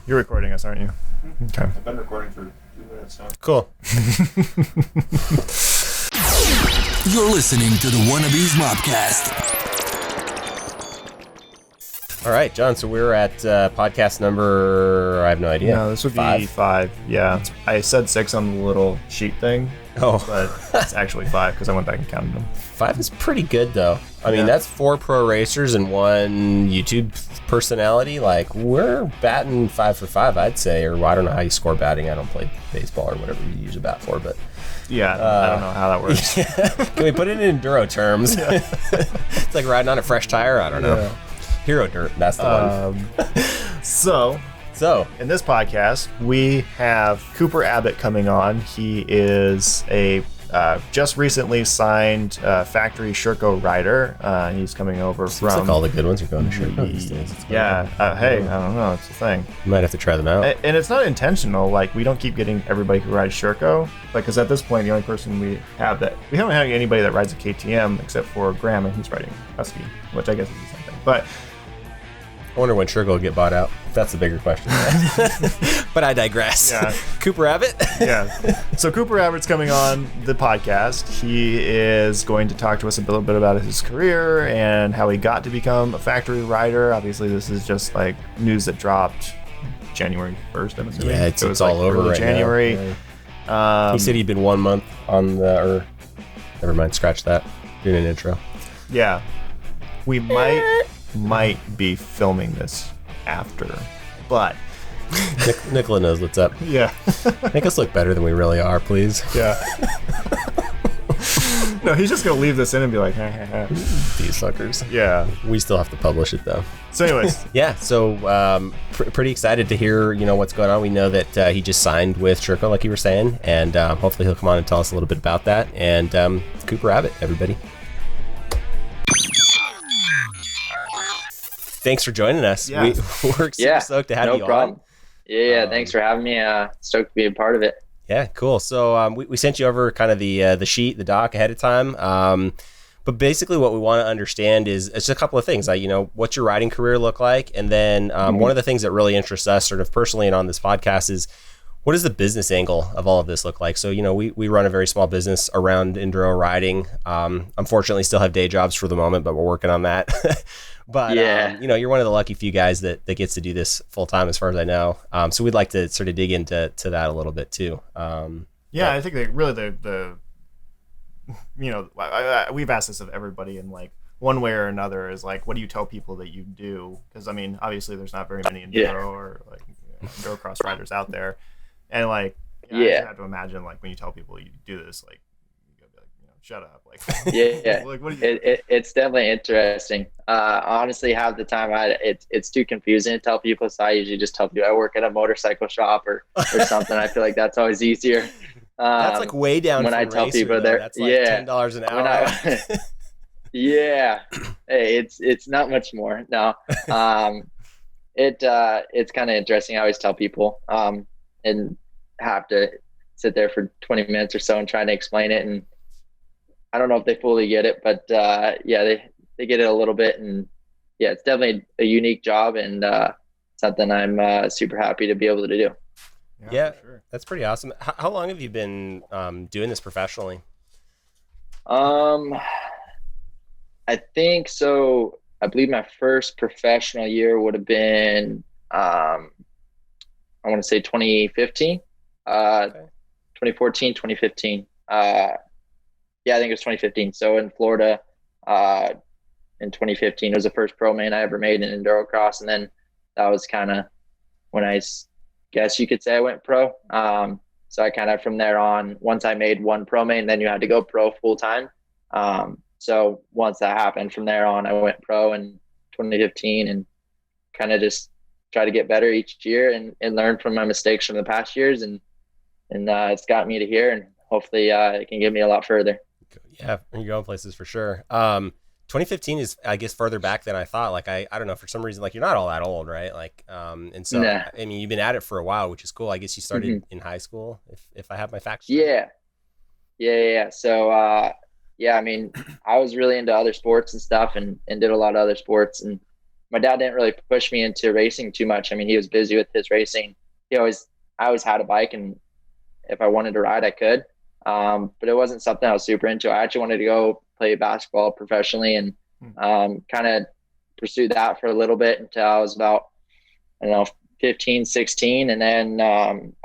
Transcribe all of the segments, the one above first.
You're recording us, aren't you? Okay. I've been recording for 2 minutes now. Cool. You're listening to the WannaBes Mobcast. All right, John, so we're at podcast number, I have no idea. No, this would be 5. Yeah. I said 6 on the little sheet thing. Oh. But it's actually 5 because I went back and counted them. 5 is pretty good, though. I mean, that's 4 pro racers and 1 YouTube personality. Like, we're batting 5 for 5, I'd say. Or I don't know how you score batting. I don't play baseball or whatever you use a bat for, but... Yeah, I don't know how that works. Yeah. Can we put it in enduro terms? Yeah. It's like riding on a fresh tire? I don't know. Yeah. Hero dirt, that's the one. So, in this podcast, we have Cooper Abbott coming on. He is a just recently signed FactoryONE Shirco rider. He's coming over Seems like all the good ones are going to Shirco these days. Yeah, hey, I don't know, it's a thing. You might have to try them out. And it's not intentional. Like, we don't keep getting everybody who rides Shirco. Like, because at this point, the only person we haven't had anybody that rides a KTM except for Graham, and he's riding Husky, which I guess is the same thing. But I wonder when Shirco will get bought out. That's the bigger question. But I digress. Yeah. Cooper Abbott? Yeah. So Cooper Abbott's coming on the podcast. He is going to talk to us a little bit about his career and how he got to become a factory rider. Obviously, this is just like news that dropped January 1st, I'm assuming. Yeah, it's all over right January. Now. He said he'd been 1 month on the... Never mind, scratch that. Doing an intro. Yeah. We might be filming this after, but Nicola knows what's up. Yeah. Make us look better than we really are, please. Yeah. No, he's just gonna leave this in and be like, these suckers. Yeah. We still have to publish it though. So anyways. Yeah, so pretty excited to hear, what's going on. We know that he just signed with Shirco, like you were saying, and hopefully he'll come on and tell us a little bit about that. And Cooper Abbott, everybody. Thanks for joining us. Yeah. We're super stoked to have you on. No problem. Yeah, thanks for having me. Stoked to be a part of it. Yeah, cool. So we sent you over kind of the sheet, the doc ahead of time. But basically what we want to understand is it's a couple of things. Like, what's your riding career look like? And then one of the things that really interests us sort of personally and on this podcast is what does the business angle of all of this look like? So, we run a very small business around enduro riding. Unfortunately, still have day jobs for the moment, but we're working on that. But, yeah. You're one of the lucky few guys that gets to do this full time, as far as I know. So we'd like to sort of dig into that a little bit too. I think we've asked this of everybody in like one way or another is like, what do you tell people that you do? Because I mean, obviously there's not very many enduro or like Enduro Cross riders out there. And like, I just have to imagine like when you tell people you do this, like, you gotta be like, shut up. Like, yeah. Like, what do you it's definitely interesting. Honestly, half the time it's too confusing to tell people. So I usually just tell people I work at a motorcycle shop or something. I feel like that's always easier. That's like way down when I tell people there. That's like $10 an hour. Yeah. Hey, it's not much more. No. It's kind of interesting. I always tell people and have to sit there for 20 minutes or so and try to explain it. And I don't know if they fully get it, but they get it a little bit. And yeah, it's definitely a unique job and something I'm super happy to be able to do. Yeah, sure. That's pretty awesome. How long have you been doing this professionally? I think so. I believe my first professional year would have been, I want to say 2015, 2014, 2015. I think it was 2015. So in Florida, in 2015, it was the first pro main I ever made in Enduro Cross. And then that was kind of when I guess you could say I went pro. So I kind of, from there on, once I made one pro main, then you had to go pro full time. So once that happened, from there on, I went pro in 2015 and kind of just try to get better each year and learn from my mistakes from the past years. And it's got me to here, and hopefully it can get me a lot further. Yeah, you're going places for sure. 2015 is, I guess, further back than I thought. Like, I don't know, for some reason, like, you're not all that old, right? Like, and so, Nah. I mean, you've been at it for a while, which is cool. I guess you started in high school, if I have my facts straight. Yeah. So, I mean, I was really into other sports and stuff and did a lot of other sports and my dad didn't really push me into racing too much. I mean, he was busy with his racing. I always had a bike, and if I wanted to ride, I could. But it wasn't something I was super into. I actually wanted to go play basketball professionally and kind of pursue that for a little bit until I was about, 15, 16. And then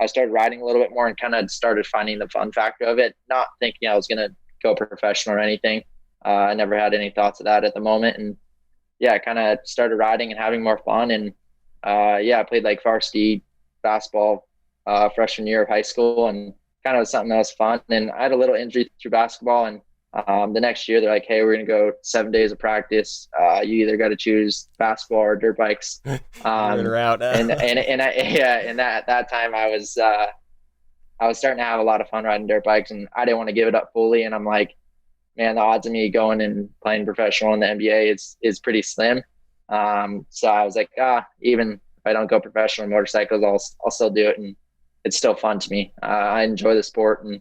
I started riding a little bit more and kind of started finding the fun factor of it, not thinking I was going to go professional or anything. I never had any thoughts of that at the moment. And yeah, I kind of started riding and having more fun. And I played like varsity basketball freshman year of high school, and kind of was something that was fun. And I had a little injury through basketball, and the next year they're like, hey, we're going to go 7 days of practice. You either got to choose basketball or dirt bikes. You're in or out. and at that time I was starting to have a lot of fun riding dirt bikes, and I didn't want to give it up fully. And I'm like, man, the odds of me going and playing professional in the NBA is pretty slim. So I was like, even if I don't go professional in motorcycles, I'll still do it. And it's still fun to me. I enjoy the sport, and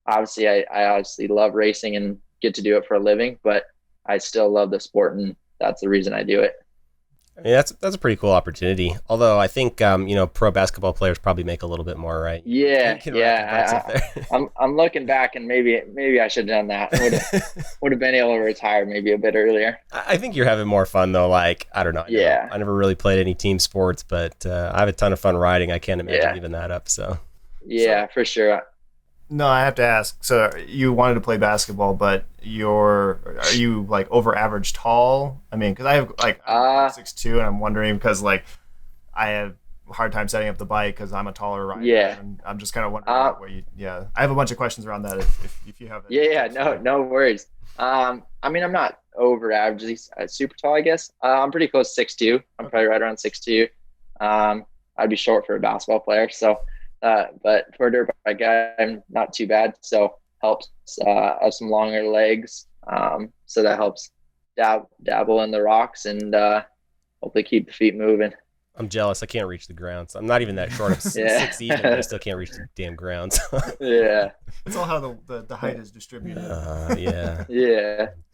obviously I obviously love racing and get to do it for a living, but I still love the sport, and that's the reason I do it. I mean, that's a pretty cool opportunity. Although I think pro basketball players probably make a little bit more, right? Yeah. I'm looking back, and maybe I should have done that. Would have been able to retire maybe a bit earlier. I think you're having more fun though. Like, I don't know. I never really played any team sports, but I have a ton of fun riding. I can't imagine giving that up. So for sure. No, I have to ask. So you wanted to play basketball, but are you like over average tall? I mean, because I have like I'm 6'2", and I'm wondering because like I have a hard time setting up the bike because I'm a taller rider. Yeah. And I'm just kind of wondering what you. Yeah, I have a bunch of questions around that if you have. No worries. I mean, I'm not over average, super tall, I guess. I'm pretty close to 6'2". I'm probably right around 6'2". I'd be short for a basketball player, so. But for a dirt bike guy, I'm not too bad. So helps have some longer legs. So that helps dabble in the rocks and hopefully keep the feet moving. I'm jealous. I can't reach the ground. So I'm not even that short. I'm 6'8", but I still can't reach the damn ground. Yeah. It's all how the height is distributed. Yeah.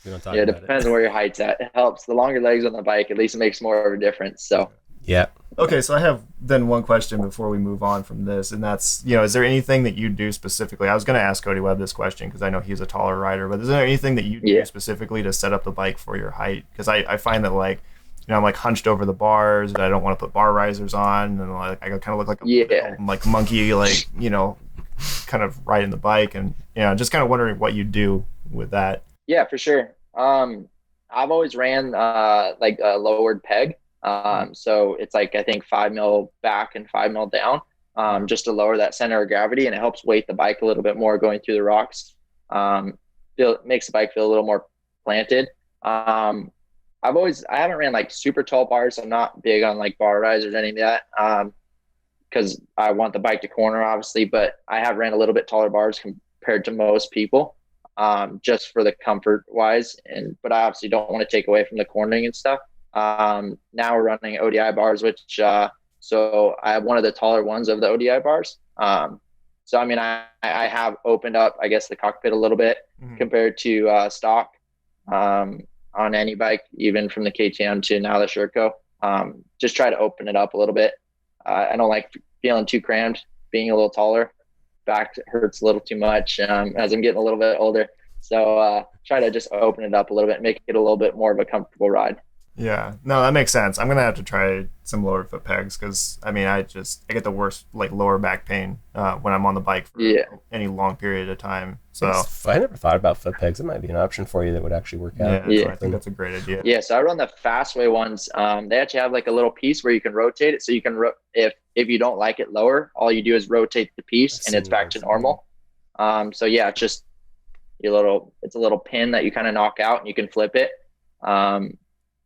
We don't talk about it depends on where your height's at. It helps. The longer legs on the bike, at least it makes more of a difference. So. Yeah. Okay, so I have then one question before we move on from this, and that's, is there anything that you do specifically? I was going to ask Cody Webb this question because I know he's a taller rider, but is there anything that you do specifically to set up the bike for your height? Because I find that like, I'm like hunched over the bars, and I don't want to put bar risers on, and like I kind of look like a like monkey, like kind of riding the bike, and just kind of wondering what you do with that. Yeah, for sure. I've always ran like a lowered peg. So it's like, I think 5 mil back and 5 mil down, just to lower that center of gravity, and it helps weight the bike a little bit more going through the rocks. Makes the bike feel a little more planted. I haven't ran like super tall bars. I'm not big on like bar risers or any of that. Cause I want the bike to corner obviously, but I have ran a little bit taller bars compared to most people, just for the comfort wise. But I obviously don't want to take away from the cornering and stuff. Now we're running Odi bars, which, so I have one of the taller ones of the Odi bars. So, I mean, I have opened up, I guess, the cockpit a little bit compared to, stock, on any bike, even from the KTM to now the Shirco. Just try to open it up a little bit. I don't like feeling too crammed, being a little taller. Back hurts a little too much, as I'm getting a little bit older. So, try to just open it up a little bit, make it a little bit more of a comfortable ride. Yeah, no, that makes sense. I'm gonna have to try some lower foot pegs because I mean, I get the worst like lower back pain when I'm on the bike for any long period of time. So I never thought about foot pegs. It might be an option for you that would actually work out. Yeah, I think that's a great idea. Yeah, so I run the Fastway ones. They actually have like a little piece where you can rotate it. So you can if you don't like it lower, all you do is rotate the piece and it's back to normal. So yeah, it's just it's a little pin that you kind of knock out and you can flip it.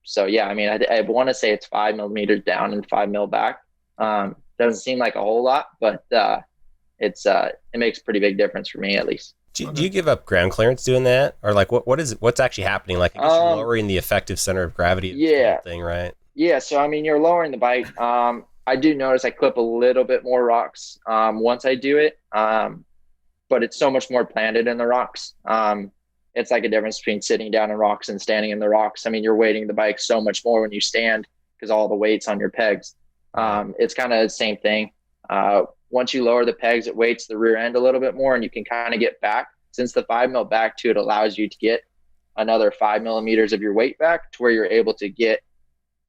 So yeah, I mean, I want to say it's 5 millimeters down and 5 mil back. Doesn't seem like a whole lot, but it makes a pretty big difference for me at least. Do you give up ground clearance doing that, or like what's actually happening? Like, I guess you're lowering the effective center of gravity. Thing, right? Yeah. So I mean, you're lowering the bike. I do notice I clip a little bit more rocks once I do it, but it's so much more planted in the rocks. It's like a difference between sitting down in rocks and standing in the rocks. I mean, you're weighting the bike so much more when you stand because all the weight's on your pegs. It's kind of the same thing. Once you lower the pegs, it weights the rear end a little bit more, and you can kind of get back. Since the 5 mil back to it allows you to get another 5 millimeters of your weight back to where you're able to get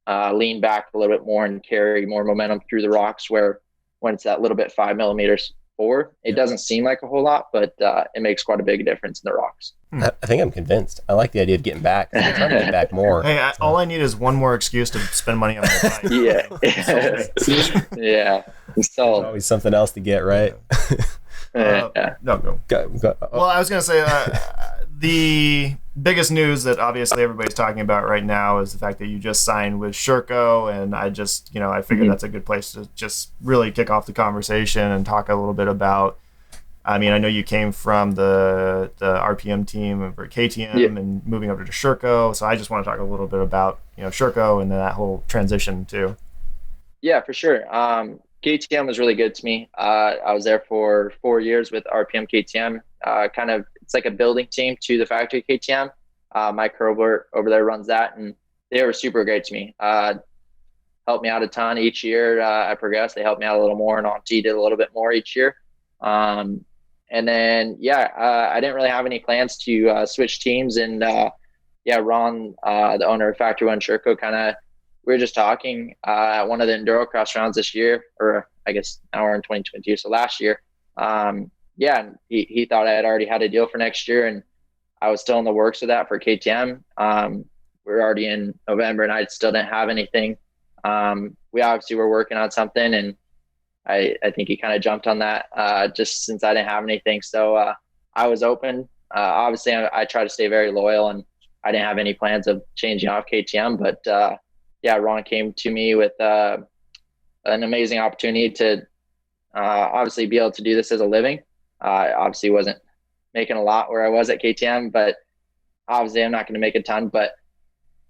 lean back a little bit more and carry more momentum through the rocks, where when it's that little bit 5 millimeters forward, it doesn't seem like a whole lot, but it makes quite a big difference in the rocks. I think I'm convinced. I like the idea of getting back. I'm trying to get back more. Hey, all I need is one more excuse to spend money on my bike. Yeah. Yeah. There's always something else to get, right? No, go. Go. Well, I was going to say the biggest news that obviously everybody's talking about right now is the fact that you just signed with Shirco, and I just, I figured that's a good place to just really kick off the conversation and talk a little bit about. I mean, I know you came from the RPM team for KTM and moving over to Shirco, so I just want to talk a little bit about Shirco and that whole transition too. Yeah, for sure. KTM was really good to me. I was there for 4 years with RPM KTM. It's like a building team to the factory KTM. Mike Herbert over there runs that, and they were super great to me. Helped me out a ton each year. I progressed. They helped me out a little more, and Auntie did a little bit more each year. And then, I didn't really have any plans to switch teams. And Ron, the owner of FactoryONE Shirco, we were just talking at one of the Enduro Cross rounds this year, or I guess now we're in 2022, so last year. He thought I had already had a deal for next year, and I was still in the works of that for KTM. We were already in November, and I still didn't have anything. We obviously were working on something, and I think he kind of jumped on that just since I didn't have anything. So I was open. Obviously, I try to stay very loyal, and I didn't have any plans of changing off KTM. But Ron came to me with an amazing opportunity to obviously be able to do this as a living. I obviously wasn't making a lot where I was at KTM, but obviously I'm not going to make a ton, but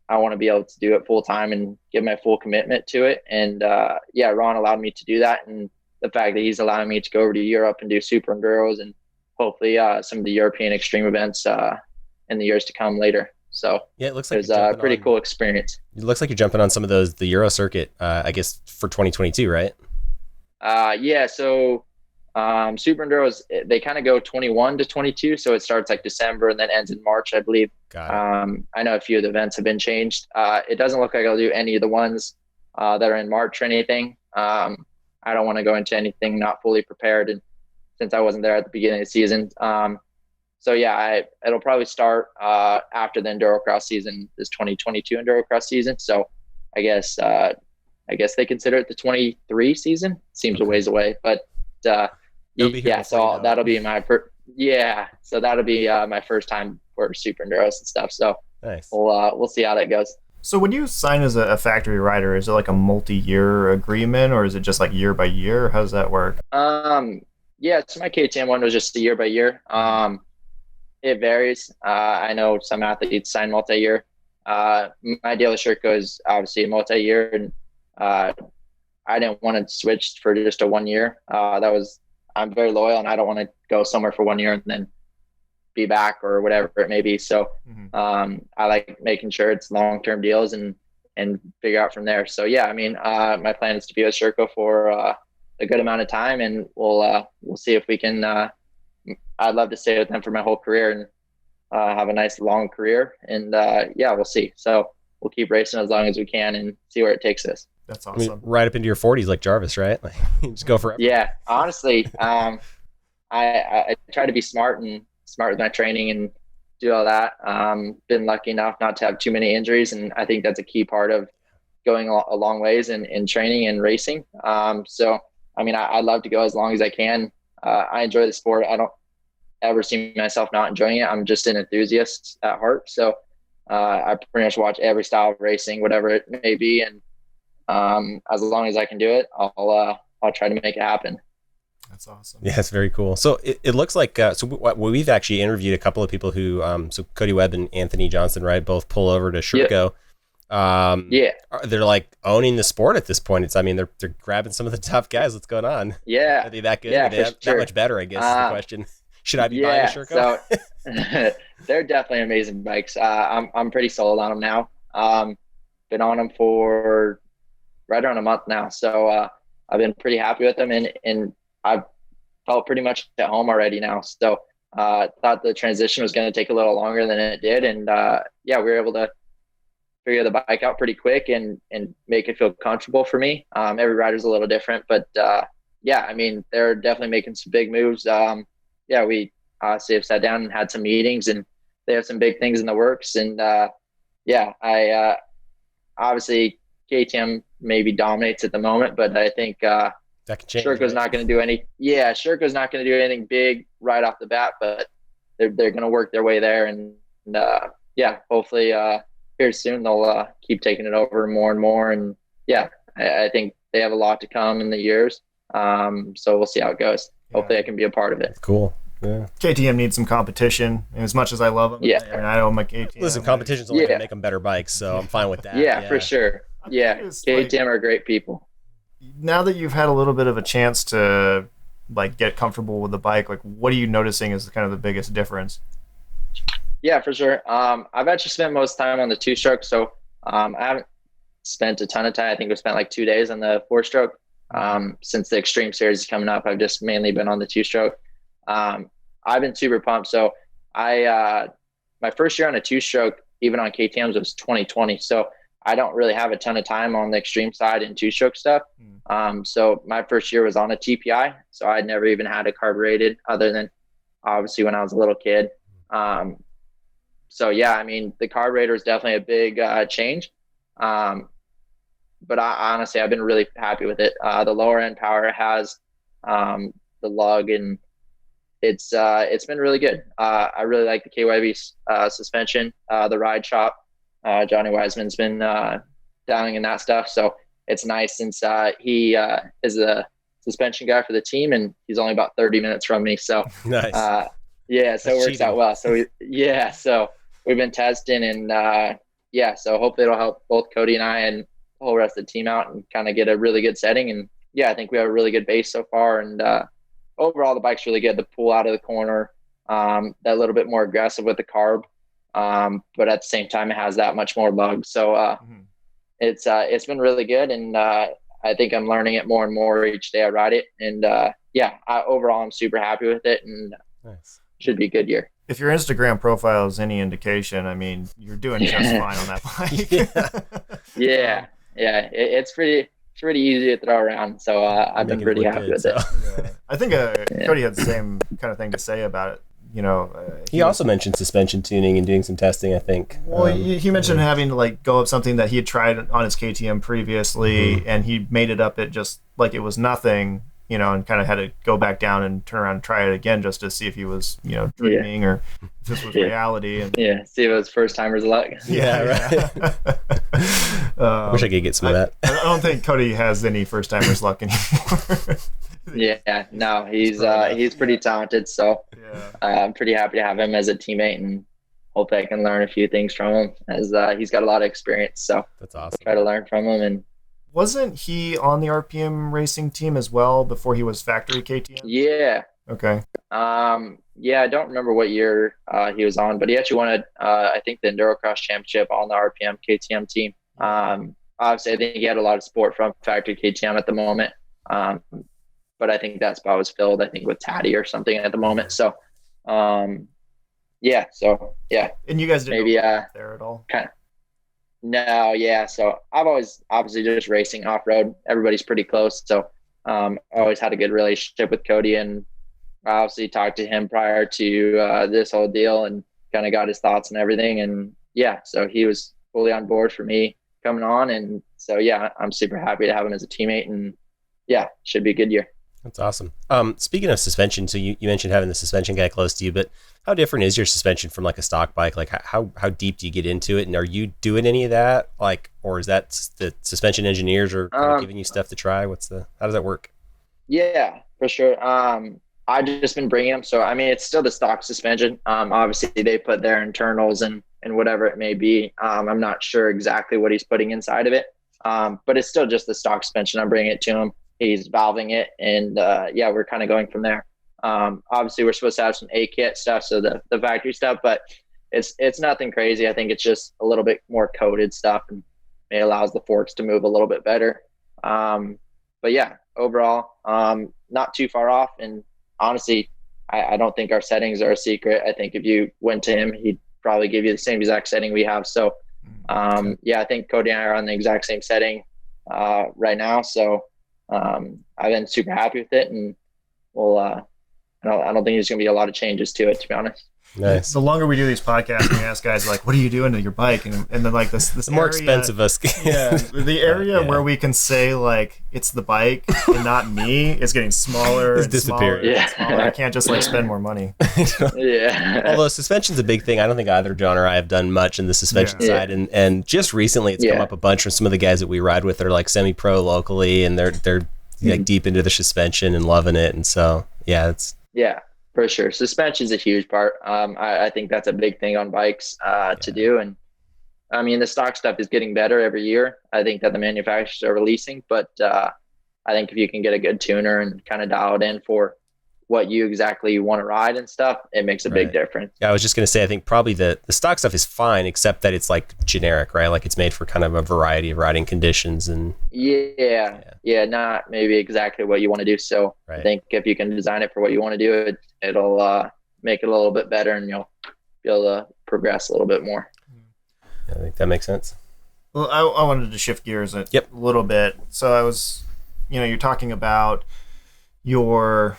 I want to be able to do it full time and give my full commitment to it. And Ron allowed me to do that. And the fact that he's allowing me to go over to Europe and do super enduros and hopefully some of the European extreme events in the years to come later. So it looks like it was a pretty cool experience. It looks like you're jumping on some of the Euro circuit, I guess for 2022, right? So super enduros, they kind of go 21 to 22. So it starts like December and then ends in March, I believe. Got it. I know a few of the events have been changed. It doesn't look like I'll do any of the ones that are in March or anything. I don't want to go into anything not fully prepared, and since I wasn't there at the beginning of the season. It'll probably start after the Enduro Cross season, this 2022 Enduro Cross season. So I guess they consider it the 23 season. Seems a ways away, but that'll be my my first time for super enduros and stuff. So nice. We'll see how that goes. So when you sign as a factory rider, is it like a multi-year agreement, or is it just like year by year? How does that work? So my KTM one was just a year by year. It varies. I know some athletes sign multi-year. My deal with Shirco is obviously a multi-year, and I didn't want to switch for just a 1 year. I'm very loyal, and I don't want to go somewhere for 1 year and then be back or whatever it may be. So I like making sure it's long-term deals and figure out from there. So my plan is to be with Shirco for a good amount of time, and we'll see if we can. I'd love to stay with them for my whole career and have a nice long career. And we'll see. So we'll keep racing as long as we can and see where it takes us. That's awesome. I mean, right up into your 40s like Jarvis, right? Like, just go forever. Yeah, honestly, I try to be smart with my training and do all that. Been lucky enough not to have too many injuries, and I think that's a key part of going a long ways in training and racing. I'd love to go as long as I can. I enjoy the sport. I don't ever see myself not enjoying it. I'm just an enthusiast at heart. So I pretty much watch every style of racing, whatever it may be, and as long as I can do it, I'll try to make it happen. That's awesome. Yeah, it's very cool. So it looks like we've actually interviewed a couple of people who so Cody Webb and Anthony Johnson, right, both pull over to Shirco. They're like owning the sport at this point. They're grabbing some of the top guys. What's going on? Yeah, are they that good? Yeah, are they that much better? I guess is the question. Should I be buying a Shirco? So they're definitely amazing bikes. I'm pretty sold on them now. Been on them for right around a month now. So I've been pretty happy with them, and I've felt pretty much at home already now. So thought the transition was going to take a little longer than it did. And we were able to figure the bike out pretty quick and make it feel comfortable for me. Every rider's a little different, but I mean, they're definitely making some big moves. We obviously have sat down and had some meetings, and they have some big things in the works. And I obviously KTM maybe dominates at the moment, but I think that can change. Sherco's not going to do Sherco's not going to do anything big right off the bat, but they're going to work their way there. And hopefully here soon they'll keep taking it over more and more. And I think they have a lot to come in the years. So we'll see how it goes. Hopefully I can be a part of it. Cool. Yeah. KTM needs some competition, and as much as I love them, I mean, I own my KTM. Listen, competition's only going to make them better bikes, so I'm fine with that. Yeah, for sure. Yeah, KTM are great people. Now that you've had a little bit of a chance to like get comfortable with the bike, like what are you noticing is kind of the biggest difference? Yeah, for sure. I've actually spent most time on the 2-stroke, so I haven't spent a ton of time. I think we spent like 2 days on the 4-stroke. Since the Extreme Series is coming up, I've just mainly been on the 2-stroke. I've been super pumped. So my first year on a 2-stroke, even on KTMs, was 2020. So I don't really have a ton of time on the extreme side and 2-stroke stuff. So my first year was on a TPI. So I'd never even had a carbureted other than obviously when I was a little kid. I mean, the carburetor is definitely a big change. But honestly, I've been really happy with it. The lower end power has the lug, and it's been really good. I really like the KYB suspension, the ride shop. Johnny Wiseman's been dialing in that stuff, so it's nice since he is a suspension guy for the team, and he's only about 30 minutes from me. So nice. So it works out well. So so we've been testing, and so hopefully it'll help both Cody and I and the whole rest of the team out and kind of get a really good setting. And I think we have a really good base so far, and overall the bike's really good. The pull out of the corner, that little bit more aggressive with the carb, but at the same time it has that much more lug. So it's been really good, and I think I'm learning it more and more each day I ride it. And overall I'm super happy with it, and should be a good year. If your Instagram profile is any indication, I mean, you're doing just fine on that bike. It's pretty easy to throw around, so I've been pretty happy with it. I think Cody had the same kind of thing to say about it. You know, he also mentioned suspension tuning and doing some testing, I think. Well, he mentioned having to like go up something that he had tried on his KTM previously, and he made it up it just like it was nothing, you know, and kind of had to go back down and turn around and try it again just to see if he was, you know, dreaming or if this was reality. And see if it was first timer's luck. Right. Wish I could get some of that. I don't think Cody has any first timers luck anymore. No, he's pretty talented, so I'm pretty happy to have him as a teammate, and hope I can learn a few things from him, as he's got a lot of experience. So that's awesome. Try to learn from him. And wasn't he on the RPM racing team as well before he was factory KTM? Yeah. Okay. I don't remember what year he was on, but he actually won I think the Enduro Cross Championship on the RPM KTM team. Obviously I think he had a lot of support from factory KTM at the moment. But I think that spot was filled, I think, with Taddy or something at the moment. So, And you guys didn't maybe there at all? Kind of. No, So I've always obviously just racing off road. Everybody's pretty close, so I always had a good relationship with Cody, and I obviously talked to him prior to this whole deal and kind of got his thoughts and everything. And so he was fully on board for me coming on, and so I'm super happy to have him as a teammate, and should be a good year. That's awesome. Speaking of suspension, so you mentioned having the suspension guy close to you, but how different is your suspension from like a stock bike? Like how deep do you get into it, and are you doing any of that? Like, or is that the suspension engineers are kind of giving you stuff to try? How does that work? Yeah, for sure. I've just been bringing them. So, I mean, it's still the stock suspension. Obviously they put their internals and whatever it may be. I'm not sure exactly what he's putting inside of it. But it's still just the stock suspension. I'm bringing it to him. He's valving it, and we're kind of going from there. Obviously we're supposed to have some A-kit stuff, so the factory stuff, but it's nothing crazy. I think it's just a little bit more coated stuff, and it allows the forks to move a little bit better. But yeah, overall, not too far off. And honestly, I don't think our settings are a secret. I think if you went to him, he'd probably give you the same exact setting we have. So, yeah, I think Cody and I are on the exact same setting right now. So I've been super happy with it, and we'll. I don't think there's going to be a lot of changes to it, to be honest. Nice. The longer we do these podcasts, we ask guys like, "What are you doing to your bike?" And then like this The more expensive us. Yeah, the area where we can say like it's the bike and not me is getting smaller It's and disappearing. smaller and smaller. I can't just like spend more money. Yeah. Although suspension's a big thing. I don't think either John or I have done much in the suspension side, and just recently it's come up a bunch from some of the guys that we ride with that are like semi-pro locally, and they're like deep into the suspension and loving it, and so yeah. For sure. Suspension is a huge part. I think that's a big thing on bikes to do. And I mean, the stock stuff is getting better every year. I think that the manufacturers are releasing, but I think if you can get a good tuner and kind of dial it in for what you exactly want to ride and stuff, it makes a big difference. Yeah, I was just going to say, I think probably the stock stuff is fine, except that it's like generic, right? Like it's made for kind of a variety of riding conditions. And yeah, not maybe exactly what you want to do. So I think if you can design it for what you want to do, it'll make it a little bit better, and you'll be able to progress a little bit more. I think that makes sense. Well, I wanted to shift gears a little bit. So I was, you're talking about your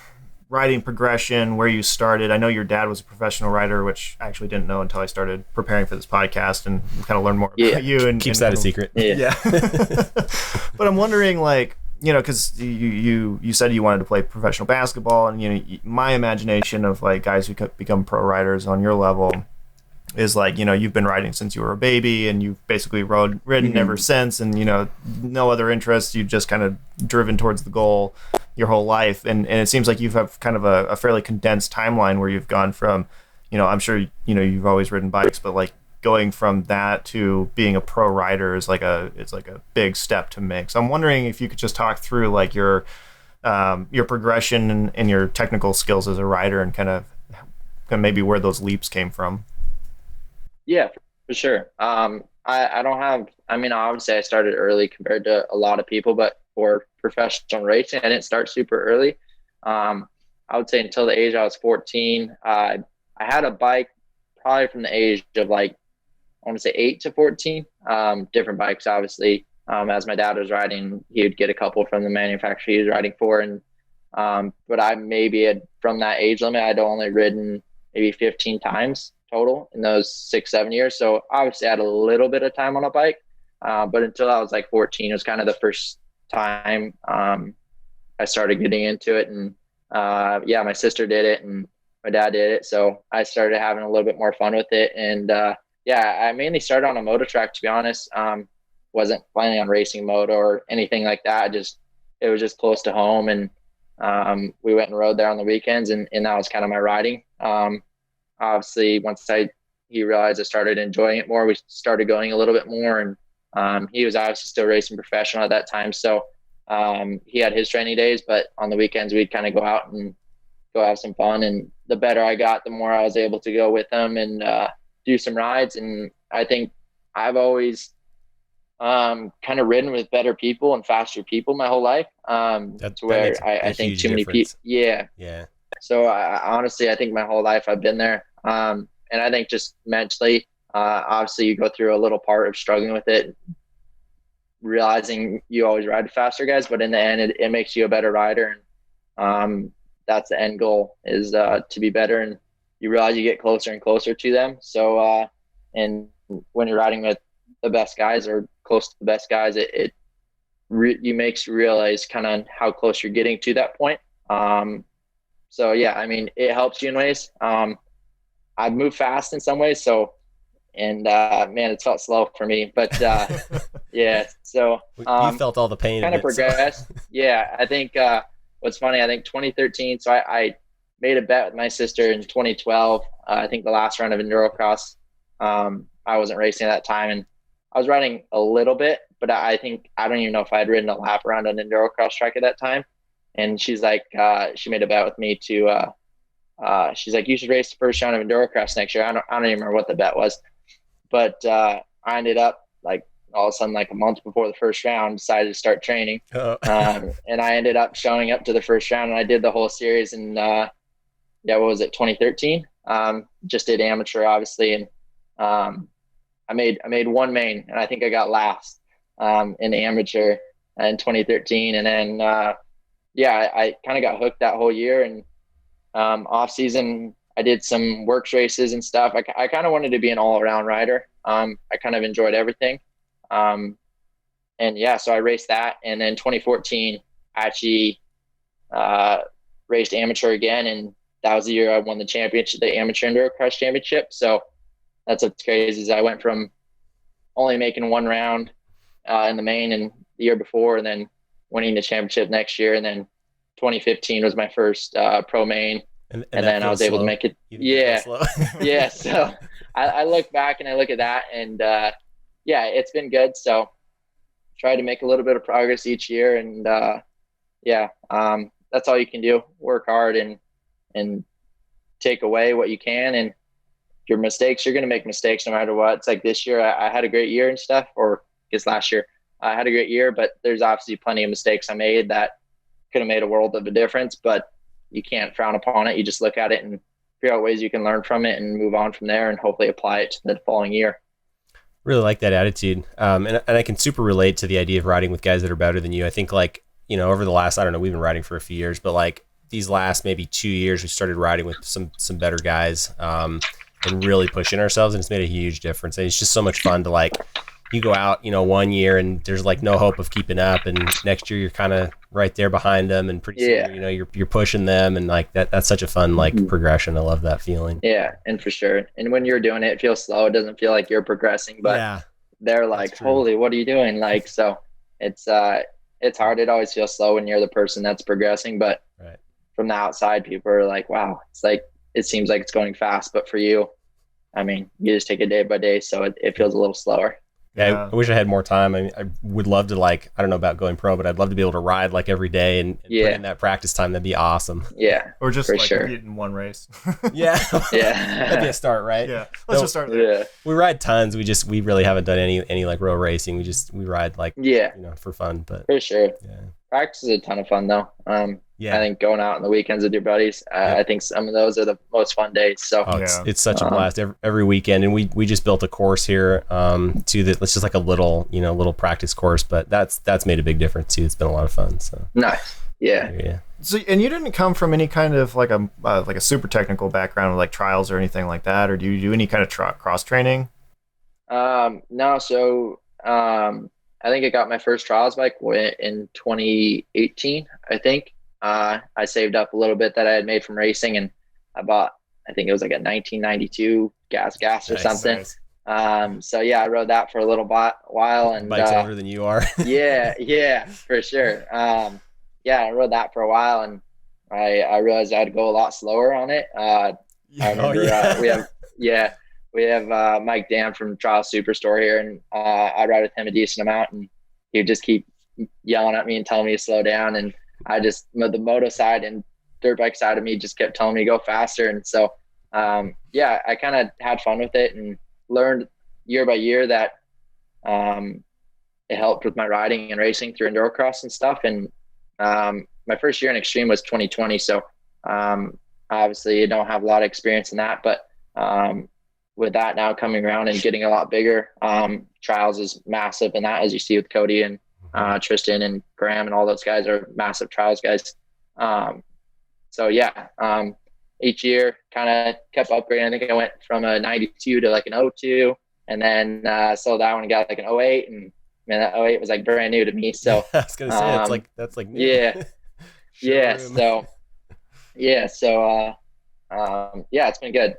riding progression, where you started. I know your dad was a professional rider, which I actually didn't know until I started preparing for this podcast and kind of learn more about you. And keeps that a secret. Yeah. But I'm wondering, like, because you said you wanted to play professional basketball, and my imagination of like guys who become pro riders on your level is like, you've been riding since you were a baby, and you've basically ridden ever since, and no other interests. You've just kind of driven towards the goal your whole life, and it seems like you have kind of a fairly condensed timeline where you've gone from, I'm sure you've always ridden bikes, but like going from that to being a pro rider is like a big step to make. So I'm wondering if you could just talk through like your progression and your technical skills as a rider, and kind of maybe where those leaps came from. Yeah, for sure. I don't have, obviously I started early compared to a lot of people, but for professional racing, I didn't start super early. I would say until the age I was 14, I had a bike probably from the age of like, I want to say 8 to 14, different bikes, obviously. As my dad was riding, he would get a couple from the manufacturer he was riding for. And, but I maybe had, from that age limit, I'd only ridden maybe 15 times total in those 6-7 years. So obviously I had a little bit of time on a bike, but until I was like 14, it was kind of the first time I started getting into it. And my sister did it and my dad did it, so I started having a little bit more fun with it. And I mainly started on a moto track, to be honest. Wasn't planning on racing moto or anything like that. It was just close to home, and we went and rode there on the weekends, and that was kind of my riding. Obviously, once he realized I started enjoying it more, we started going a little bit more. And he was obviously still racing professional at that time, so he had his training days, but on the weekends we'd kind of go out and go have some fun. And the better I got, the more I was able to go with him and do some rides. And I think I've always kind of ridden with better people and faster people my whole life, to where I think too many people. Yeah. So honestly, I think my whole life I've been there. And I think just mentally, obviously you go through a little part of struggling with it, realizing you always ride faster guys, but in the end, it makes you a better rider. And that's the end goal, is to be better. And you realize you get closer and closer to them. So, and when you're riding with the best guys or close to the best guys, you makes you realize kind of how close you're getting to that point. So yeah, I mean, it helps you in ways. I've moved fast in some ways. So, and man, it felt slow for me, but yeah. So you felt all the pain. Kind of progressed. Yeah, I think what's funny, I think 2013. So I made a bet with my sister in 2012. I think the last round of Enduro Cross. I wasn't racing at that time, and I was riding a little bit, but I think I don't even know if I had ridden a lap around an Enduro Cross track at that time. And she's like, she made a bet with me to. She's like, you should race the first round of Enduro Cross next year. I don't even remember what the bet was, but I ended up like all of a sudden, like a month before the first round, decided to start training. And I ended up showing up to the first round, and I did the whole series in, what was it, 2013? Just did amateur, obviously. And I made one main, and I think I got last in amateur in 2013. And then, I kind of got hooked that whole year. And off season, I did some works races and stuff. I kind of wanted to be an all-around rider. I kind of enjoyed everything. So I raced that. And then 2014, I actually raced amateur again. And that was the year I won the championship, the amateur Enduro Cross championship. So that's what's crazy is I went from only making one round in the main and the year before, and then winning the championship next year. And then 2015 was my first pro main. And then I was able to make it. Yeah. Yeah. So I look back and I look at that, and it's been good. So try to make a little bit of progress each year. And that's all you can do. Work hard and take away what you can. And your mistakes, you're going to make mistakes no matter what. It's like this year, I had a great year and stuff, or I guess last year I had a great year, but there's obviously plenty of mistakes I made that could have made a world of a difference, but you can't frown upon it. You just look at it and figure out ways you can learn from it and move on from there and hopefully apply it to the following year. Really like that attitude. And I can super relate to the idea of riding with guys that are better than you. I think over the last, I don't know, we've been riding for a few years, but like these last maybe 2 years, we started riding with some better guys and really pushing ourselves. And it's made a huge difference. And it's just so much fun to you go out, 1 year and there's like no hope of keeping up. And next year you're kind of right there behind them. And pretty soon, you're pushing them. And like that's such a fun, progression. I love that feeling. Yeah. And for sure. And when you're doing it, it feels slow. It doesn't feel like you're progressing, but they're like, holy, what are you doing? Like, so it's hard. It always feels slow when you're the person that's progressing, but from the outside, people are like, wow, it's like, it seems like it's going fast, but for you, I mean, you just take it day by day. So it feels a little slower. Yeah, I wish I had more time. I mean, I would love to I don't know about going pro, but I'd love to be able to ride every day and put in that practice time. That'd be awesome. Yeah. Or just compete in one race. Yeah. That'd be a start, right? Yeah. Let's just start there. Yeah. We ride tons. We really haven't done any row racing. We ride for fun, but for sure. Yeah. Practice is a ton of fun though. I think going out on the weekends with your buddies, I think some of those are the most fun days. So it's such a blast every weekend. And we just built a course here too that it's just like a little practice course, but that's made a big difference too. It's been a lot of fun. So nice. Yeah. So, and you didn't come from any kind of like a super technical background with like trials or anything like that, or do you do any kind of cross training? No. So, I think I got my first trials bike in 2018, I think. I saved up a little bit that I had made from racing, and I bought, I think it was like a 1992 gas or something. Nice. I rode that for a little while, and bike's older than you are. yeah, for sure. I rode that for a while, and I realized I had to go a lot slower on it. I remember we have Mike Dan from Trial Superstore here, and I ride with him a decent amount, and he would just keep yelling at me and telling me to slow down, and the moto side and dirt bike side of me just kept telling me to go faster. And so, I kind of had fun with it and learned year by year that it helped with my riding and racing through Enduro Cross and stuff. And my first year in Extreme was 2020. So obviously I don't have a lot of experience in that, but with that now coming around and getting a lot bigger, trials is massive. And that, as you see with Cody and Tristan and Graham and all those guys are massive trials guys. Each year kind of kept upgrading. I think I went from a 92 to like an 02, and then sold that one and got like an 08, and man, that 08 was like brand new to me. So I was gonna say that's like new. Yeah. It's been good.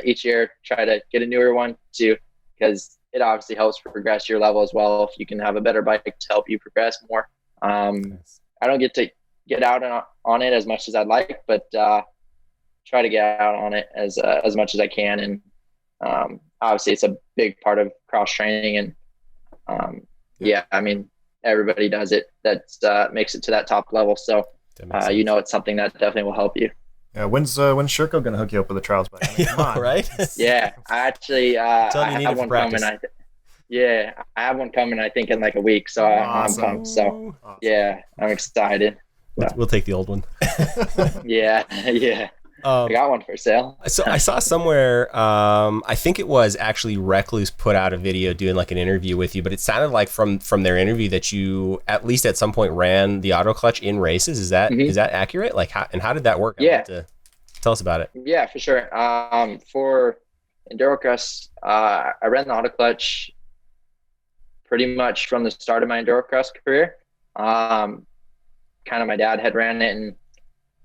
Each year try to get a newer one too, because it obviously helps progress your level as well. If you can have a better bike to help you progress more. Nice. I don't get to get out on it as much as I'd like, but try to get out on it as much as I can. And obviously it's a big part of cross training. And I mean, everybody does it. That makes it to that top level. So it's something that definitely will help you. Yeah, when's Shirco gonna hook you up with a trials bike? I mean, come on. Right? Yeah, I actually I have one coming. Yeah, I have one coming, I think, in like a week, so I'm pumped. So yeah, I'm excited. We'll take the old one. Yeah. I got one for sale. So I saw somewhere, I think it was actually Recluse put out a video doing like an interview with you, but it sounded like from their interview that you at least at some point ran the auto clutch in races. Is that accurate? Like, how did that work? Yeah. Tell us about it. Yeah, for sure. For Enduro Cross, I ran the auto clutch pretty much from the start of my Enduro Cross career. Kind of my dad had ran it, and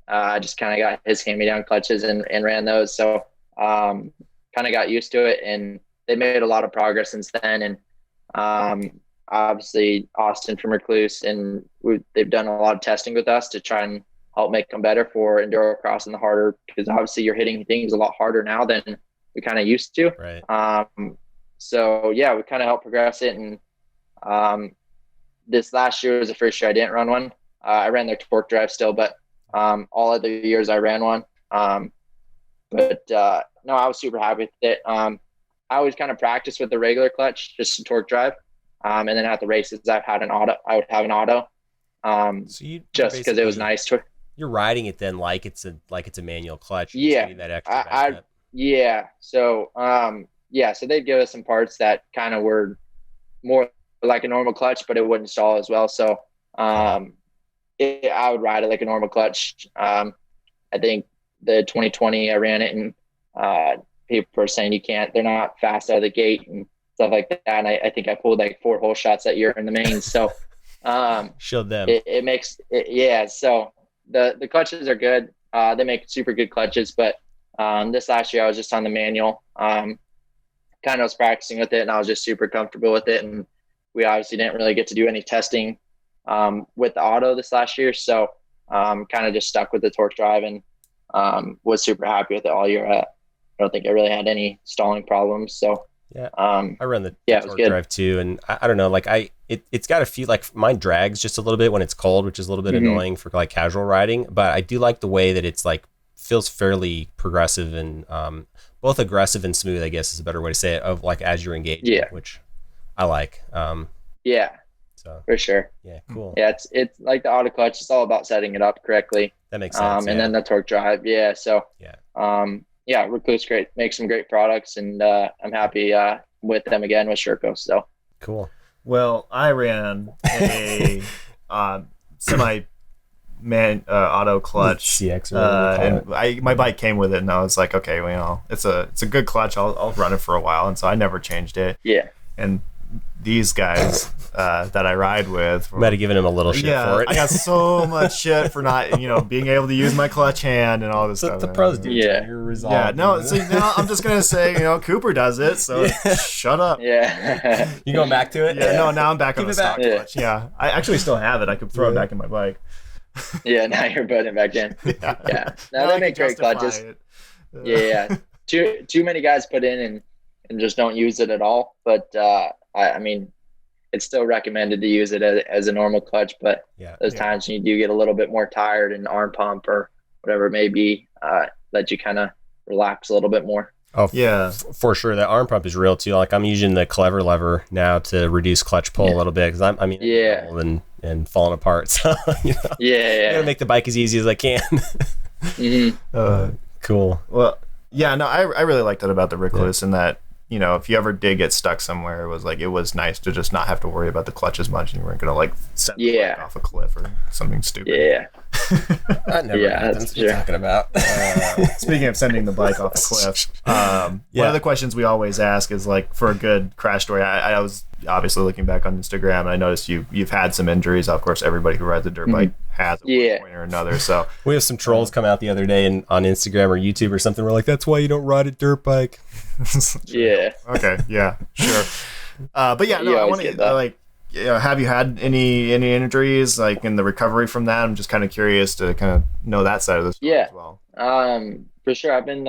I just kind of got his hand-me-down clutches and ran those. So kind of got used to it, and they made a lot of progress since then. And obviously Austin from Recluse, and they've done a lot of testing with us to try and help make them better for Enduro Cross and the harder, because obviously you're hitting things a lot harder now than we kind of used to. Right. So yeah, we kind of helped progress it. And this last year was the first year I didn't run one. I ran their torque drive still, but all other years I ran one. But no, I was super happy with it. I always kind of practice with the regular clutch, just a torque drive. And then at the races, I would have an auto. So you just because it was nice to. You're riding it then like it's a manual clutch. Yeah. That extra yeah. So so they'd give us some parts that kind of were more like a normal clutch, but it wouldn't stall as well. So I would ride it like a normal clutch. I think the 2020 I ran it, and people are saying they're not fast out of the gate and stuff like that. And I think I pulled like 4 hole shots that year in the main. So showed them. It makes it, yeah. So the clutches are good. They make super good clutches, but this last year I was just on the manual. Kind of was practicing with it, and I was just super comfortable with it. And we obviously didn't really get to do any testing with the auto this last year. So kind of just stuck with the torque drive, and was super happy with it all year. I don't think I really had any stalling problems. So yeah, I run the torque drive too. And I don't know, like it's got to feel like mine drags just a little bit when it's cold, which is a little bit annoying for like casual riding, but I do like the way that it's like feels fairly progressive and both aggressive and smooth, I guess is a better way to say it, of like as you're engaging, which I like. So for sure. Yeah, cool. Yeah, it's like the auto clutch. It's all about setting it up correctly. That makes sense. And then the torque drive. Yeah. So Recluse makes some great products, and I'm happy with them again with Shirco. So cool. Well, I ran a semi auto clutch CX, and my bike came with it, and I was like, okay, well, it's a good clutch. I'll run it for a while, and so I never changed it. Yeah. And these guys that I ride with, might have given him a little shit for it. I got so much shit for not, being able to use my clutch hand and all this stuff. The pros do. Yeah. You're resolved. Yeah. No. So now I'm just gonna say, Cooper does it. So shut up. Yeah. You going back to it? Yeah. No. Now I'm back on the stock Yeah. clutch. Yeah. I actually still have it. I could throw it back in my bike. Yeah. Now you're putting it back in. Yeah. Now they make great clutches. Yeah. Too many guys put in and just don't use it at all. But I mean, it's still recommended to use it as a normal clutch, but those times when you do get a little bit more tired and arm pump or whatever it may be, let you kind of relax a little bit more. Oh yeah, for sure. The arm pump is real too. Like I'm using the clever lever now to reduce clutch pull a little bit, because I'm and falling apart. So I gotta make the bike as easy as I can. Cool. Well, yeah, no, I really liked that about the Recluse, and that if you ever did get stuck somewhere, it was nice to just not have to worry about the clutch as much, and you weren't gonna send the bike off a cliff or something stupid. Yeah. That never happens. What you're talking about. Speaking of sending the bike off a cliff, one of the questions we always ask is for a good crash story. I was obviously looking back on Instagram, and I noticed you've had some injuries. Of course, everybody who rides a dirt bike has at one point or another. So we have some trolls come out the other day on Instagram or YouTube or something. We're like, that's why you don't ride a dirt bike. Yeah. Okay. Yeah. Sure. But yeah, no, I want to have you had any injuries in the recovery from that? I'm just kind of curious to kind of know that side of the story as well. For sure. I've been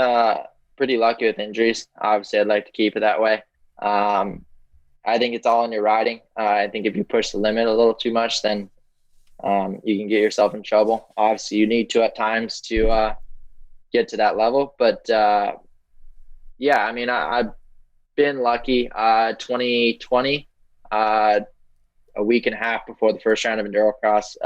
pretty lucky with injuries. Obviously, I'd like to keep it that way. I think it's all in your riding. I think if you push the limit a little too much, then you can get yourself in trouble. Obviously, you need to at times to get to that level. But I mean, I been lucky. 2020, a week and a half before the first round of Enduro Cross,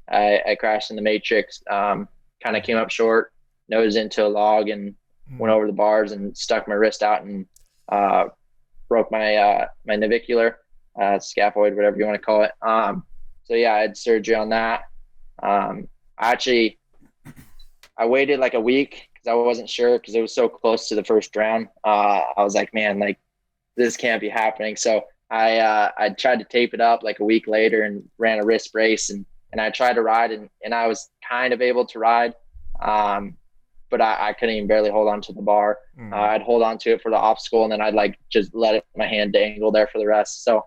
I crashed in the Matrix, kind of came up short, nosed into a log and went over the bars and stuck my wrist out and broke my navicular, scaphoid, whatever you want to call it. So yeah, I had surgery on that. I waited like a week because I wasn't sure because it was so close to the first round. I was like, man, like this can't be happening. So I tried to tape it up like a week later and ran a wrist brace and I tried to ride and I was kind of able to ride. But I couldn't even barely hold on to the bar. I'd hold on to it for the obstacle and then I'd like just let my hand dangle there for the rest. So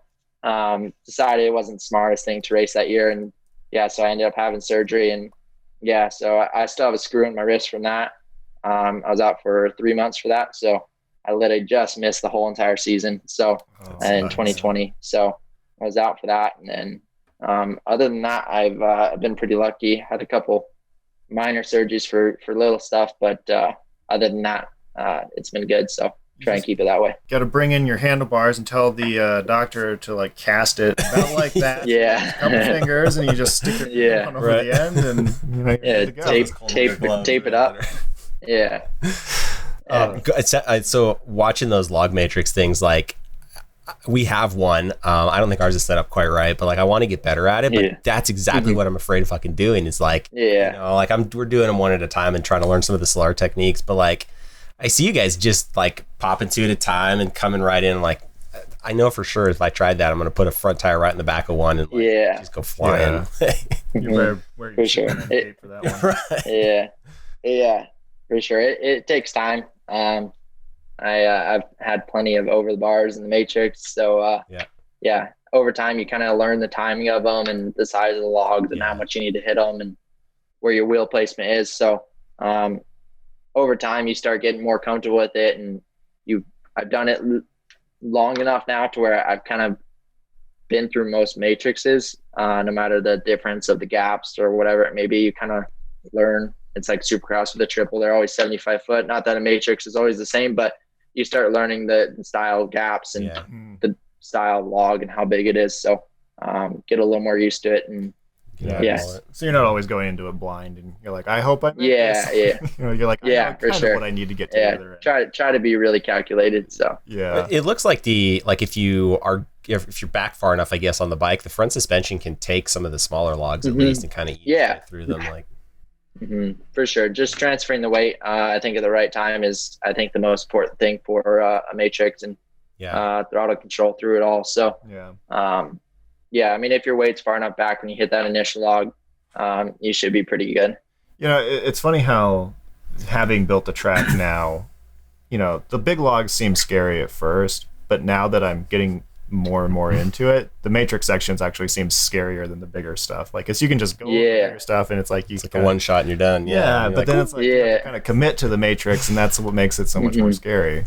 decided it wasn't the smartest thing to race that year. And yeah, so I ended up having surgery and yeah, so I still have a screw in my wrist from that. I was out for 3 months for that. So I literally just missed the whole entire season. So in 2020, so I was out for that. And then other than that, I've been pretty lucky. Had a couple minor surgeries for little stuff, but other than that, it's been good. So try and keep it that way. Got to bring in your handlebars and tell the doctor to like cast it about like that. Yeah. A couple fingers and you just stick your hand over the end and you know, you're good to go. Tape it up. Yeah. So watching those log matrix things, like we have one. I don't think ours is set up quite right, but like I want to get better at it. But that's exactly what I'm afraid of fucking doing. Is like, you know, like we're doing them one at a time and trying to learn some of the slower techniques. But like, I see you guys just like popping two at a time and coming right in. Like, I know for sure if I tried that, I'm going to put a front tire right in the back of one and like, just go flying. You wear for sure. for that one. Right. Yeah, for sure. It takes time. I've had plenty of over the bars in the Matrix. So over time, you kind of learn the timing of them and the size of the logs and how much you need to hit them and where your wheel placement is. So over time, you start getting more comfortable with it. And I've done it long enough now to where I've kind of been through most matrices, no matter the difference of the gaps or whatever it may be. You kind of learn. It's like Supercross with a triple. They're always 75 foot. Not that a matrix is always the same, but you start learning the style gaps and the style log and how big it is. So get a little more used to it. And so you're not always going into it blind and you're like, I hope I make this. You know, you're like, I know for sure what I need to get together. Try to be really calculated. So it looks like if you're back far enough, I guess, on the bike, the front suspension can take some of the smaller logs at least and kind of ease through them. Like for sure, just transferring the weight I think at the right time is I think the most important thing for a matrix and throttle control through it all. So I mean, if your weight's far enough back when you hit that initial log, you should be pretty good. You know, it's funny how having built the track now, you know, the big logs seem scary at first, but now that I'm getting more and more into it, the matrix sections actually seem scarier than the bigger stuff. Like, cause you can just go over the bigger stuff and it's like it's like a one shot and you're done. But then it's like you kind of commit to the matrix, and that's what makes it so much more scary.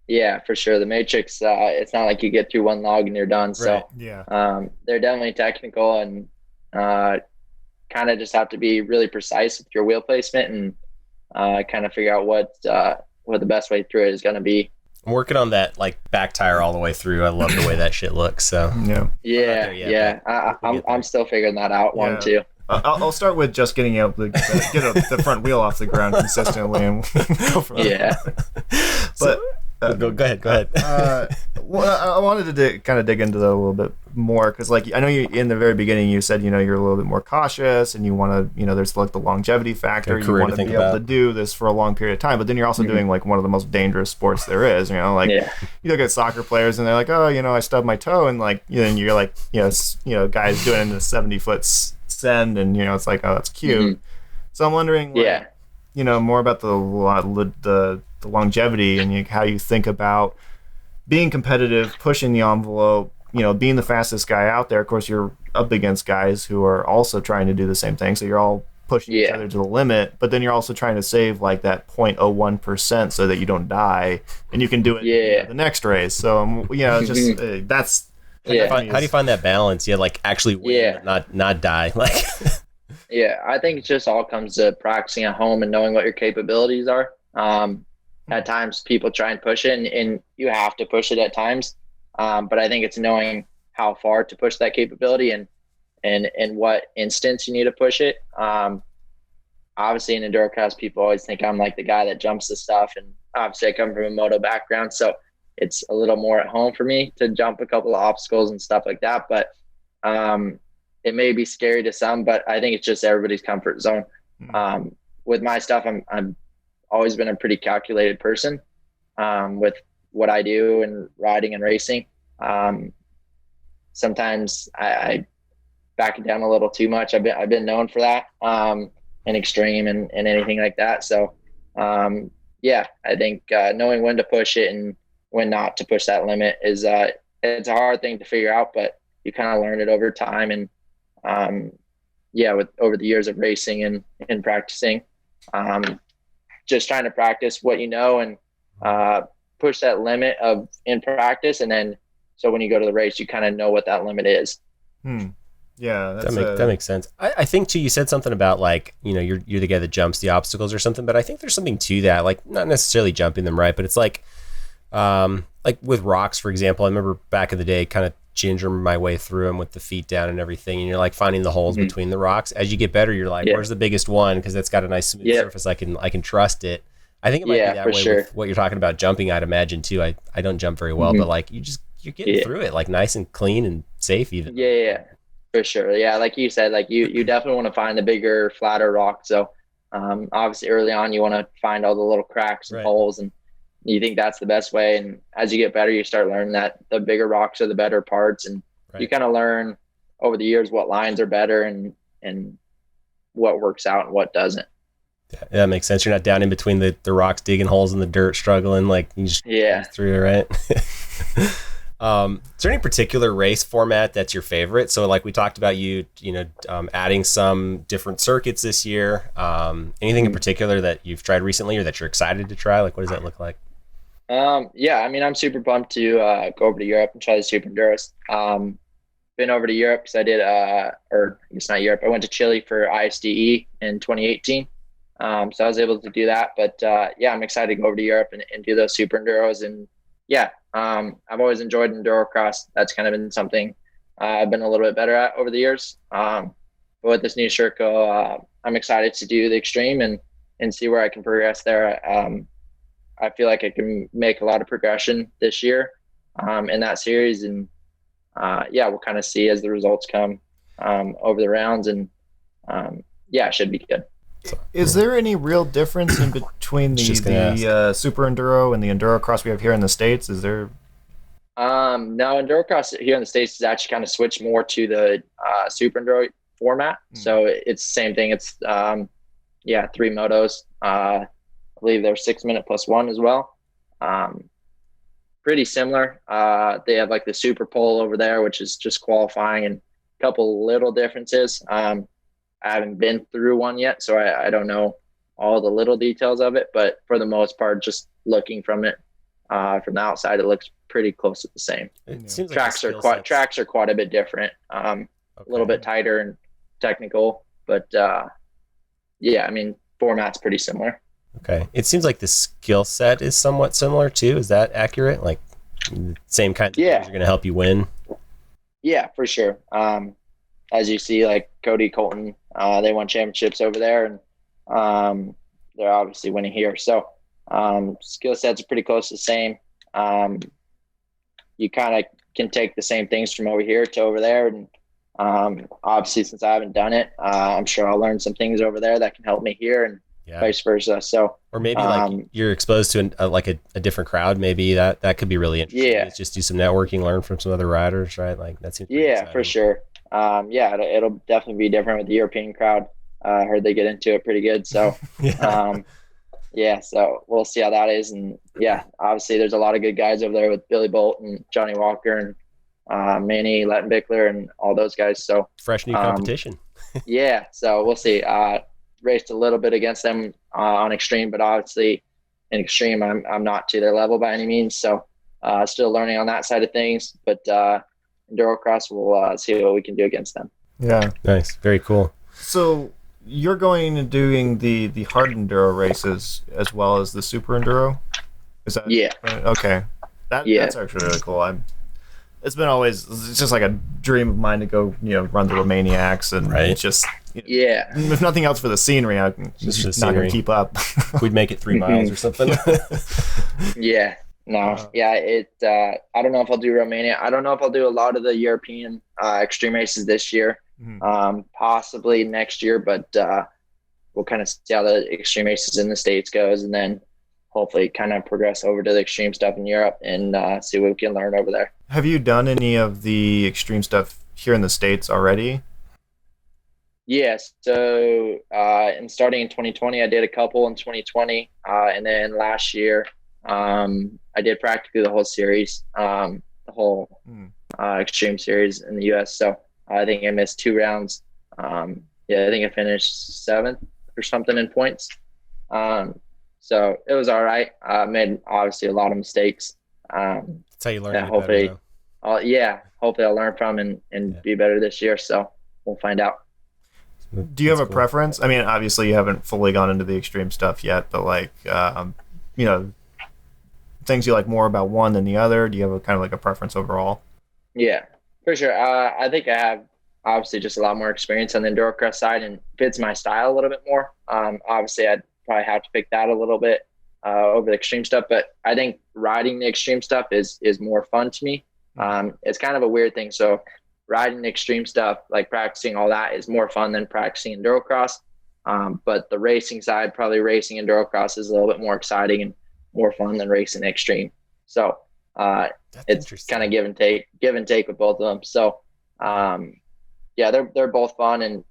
Yeah, for sure. The matrix, it's not like you get through one log and you're done. So they're definitely technical and kind of just have to be really precise with your wheel placement and kind of figure out what the best way through it is going to be. I'm working on that like back tire all the way through. I love the way that shit looks. So I'm still figuring that out. One too. I'll start with just getting out get the front wheel off the ground consistently and go from there. But go ahead. Well, I wanted to kind of dig into that a little bit more because, like, I know you in the very beginning you said, you know, you're a little bit more cautious and you want to, you know, there's like the longevity factor. You want to be able to do this for a long period of time, but then you're also doing like one of the most dangerous sports there is. You know, like you look at soccer players and they're like, oh, you know, I stubbed my toe, and like, you know, and you're like, you know, guys doing a 70-foot send, and you know, it's like, oh, that's cute. So I'm wondering, like, you know, more about the longevity and how you think about being competitive, pushing the envelope, you know, being the fastest guy out there. Of course, you're up against guys who are also trying to do the same thing. So you're all pushing each other to the limit, but then you're also trying to save like that 0.01% so that you don't die and you can do it the next race. So, you know, just that's how do you find that balance? Like actually win, but not die. Like, I think it just all comes to practicing at home and knowing what your capabilities are. At times people try and push it, and you have to push it at times. But I think it's knowing how far to push that capability and what instance you need to push it. Obviously in Enduro Cross, people always think I'm like the guy that jumps the stuff. And obviously I come from a moto background, so it's a little more at home for me to jump a couple of obstacles and stuff like that. But it may be scary to some, but I think it's just everybody's comfort zone. With my stuff, I'm always been a pretty calculated person with what I do and riding and racing. Sometimes I back it down a little too much. I've been known for that in extreme and anything like that. So yeah, I think knowing when to push it and when not to push that limit is it's a hard thing to figure out, but you kind of learn it over time. And over the years of racing and practicing, just trying to practice what you know and push that limit in practice, and then so when you go to the race, you kind of know what that limit is. Yeah, that makes sense. I think too, you said something about like, you're the guy that jumps the obstacles or something, but I think there's something to that, like not necessarily jumping them, right? But it's like with rocks, for example. I remember back in the day, kind of ginger my way through them with the feet down and everything, and you're like finding the holes between the rocks. As you get better, you're like, where's the biggest one? Because that's got a nice smooth surface. I can trust it. I think it might be that way with what you're talking about jumping. I'd imagine too. I don't jump very well, but like you're getting through it like nice and clean and safe even. Yeah, for sure. Yeah, like you said, like you definitely want to find the bigger, flatter rock. So obviously early on you want to find all the little cracks and holes, and you think that's the best way. And as you get better, you start learning that the bigger rocks are the better parts, and you kind of learn over the years what lines are better and what works out and what doesn't. Yeah, that makes sense. You're not down in between the rocks, digging holes in the dirt, struggling. Like you just through it, right? Is there any particular race format that's your favorite? So like we talked about adding some different circuits this year. Anything in particular that you've tried recently or that you're excited to try? Like what does that look like? Yeah, I mean, I'm super pumped to go over to Europe and try the Super Enduros. Been over to Europe because I did, or it's not Europe. I went to Chile for ISDE in 2018. So I was able to do that, but yeah, I'm excited to go over to Europe and do those Super Enduros. And yeah, I've always enjoyed Enduro Cross. That's kind of been something I've been a little bit better at over the years. But with this new Shirco, I'm excited to do the extreme and see where I can progress there. I feel like I can make a lot of progression this year in that series. And yeah, we'll kind of see as the results come over the rounds. And yeah, it should be good. Is there any real difference in between the Super Enduro and the Enduro Cross we have here in the States? Is there? No, Enduro Cross here in the States is actually kind of switched more to the Super Enduro format. So it's the same thing. It's 3 motos. I believe they're 6 minute plus 1 as well. Pretty similar. They have like the Super Pole over there, which is just qualifying, and a couple little differences. I haven't been through one yet, so I don't know all the little details of it, but for the most part, just looking from it from the outside, it looks pretty close to the same. It seems tracks are quite a bit different, a little bit tighter and technical, but yeah, I mean, format's pretty similar. Okay. It seems like the skill set is somewhat similar too. Is that accurate? Like same kind of things are going to help you win? Yeah, for sure. As you see, like Cody, Colton, they won championships over there, and they're obviously winning here. So skill sets are pretty close to the same. You kind of can take the same things from over here to over there. And obviously, since I haven't done it, I'm sure I'll learn some things over there that can help me here, and vice versa. So, or maybe like you're exposed to a different crowd. Maybe that could be really interesting. Yeah, it's just do some networking, learn from some other riders, right? Like that seems exciting. For sure. It'll definitely be different with the European crowd. I heard they get into it pretty good. So, so we'll see how that is. And yeah, obviously there's a lot of good guys over there with Billy Bolt and Johnny Walker and Manny Lettenbichler and all those guys. So fresh new competition. So we'll see. Raced a little bit against them on extreme, but obviously in extreme, I'm not to their level by any means. So still learning on that side of things, but Enduro Cross, we'll see what we can do against them. Yeah. Nice. Very cool. So you're going and doing the hard enduro races as well as the Super Enduro? Is that Yeah. okay? That's actually really cool. It's just like a dream of mine to go, run the Romaniacs, and it's just if nothing else for the scenery, I'm just not gonna keep up. We'd make it 3 miles or something. Yeah. No. I don't know if I'll do Romania. I don't know if I'll do a lot of the European extreme races this year. Possibly next year, but we'll kind of see how the extreme races in the States goes, and then hopefully kind of progress over to the extreme stuff in Europe and see what we can learn over there. Have you done any of the extreme stuff here in the States already? Yes. So in starting in 2020, I did a couple in 2020. And then last year, I did practically the whole series, the whole extreme series in the US. So I think I missed 2 rounds. I think I finished 7th or something in points. So it was all right. I made obviously a lot of mistakes. That's how you learn. Hopefully, hopefully I'll learn from and be better this year. So we'll find out. Do you have a preference? I mean, obviously you haven't fully gone into the extreme stuff yet, but like, things you like more about one than the other. Do you have a kind of like a preference overall? Yeah, for sure. I think I have obviously just a lot more experience on the Enduro Cross side and fits my style a little bit more. Obviously I'd probably have to pick that a little bit over the extreme stuff, but I think riding the extreme stuff is more fun to me. It's kind of a weird thing. So riding the extreme stuff, like practicing all that, is more fun than practicing Enduro Cross. But the racing side, probably racing Enduro Cross is a little bit more exciting and more fun than racing extreme. So it's kind of give and take with both of them. So they're both fun and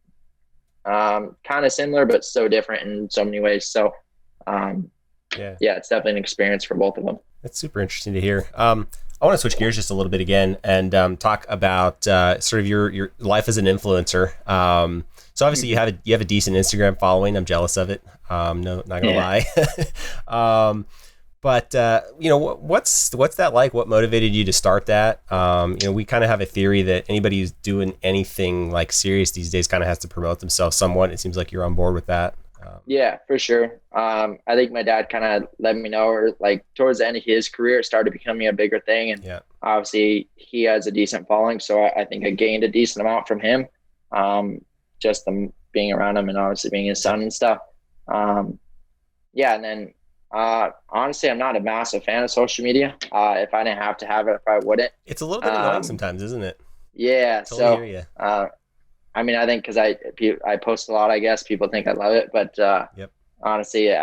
kind of similar, but so different in so many ways. So it's definitely an experience for both of them. That's super interesting to hear. I want to switch gears just a little bit again and talk about sort of your life as an influencer. So obviously you have a decent Instagram following. I'm jealous of it. No, not gonna lie. But what's that like? What motivated you to start that? We kind of have a theory that anybody who's doing anything like serious these days kind of has to promote themselves somewhat. It seems like you're on board with that. Yeah, for sure. I think my dad kind of let me know, or like towards the end of his career, it started becoming a bigger thing. And obviously he has a decent following. So I think I gained a decent amount from him. Just them being around him and obviously being his son and stuff. And then honestly, I'm not a massive fan of social media. If I didn't have to have it, I probably wouldn't. It's a little bit annoying sometimes, isn't it? Yeah. Totally hear you. I mean, I think because I post a lot, I guess people think I love it, but honestly,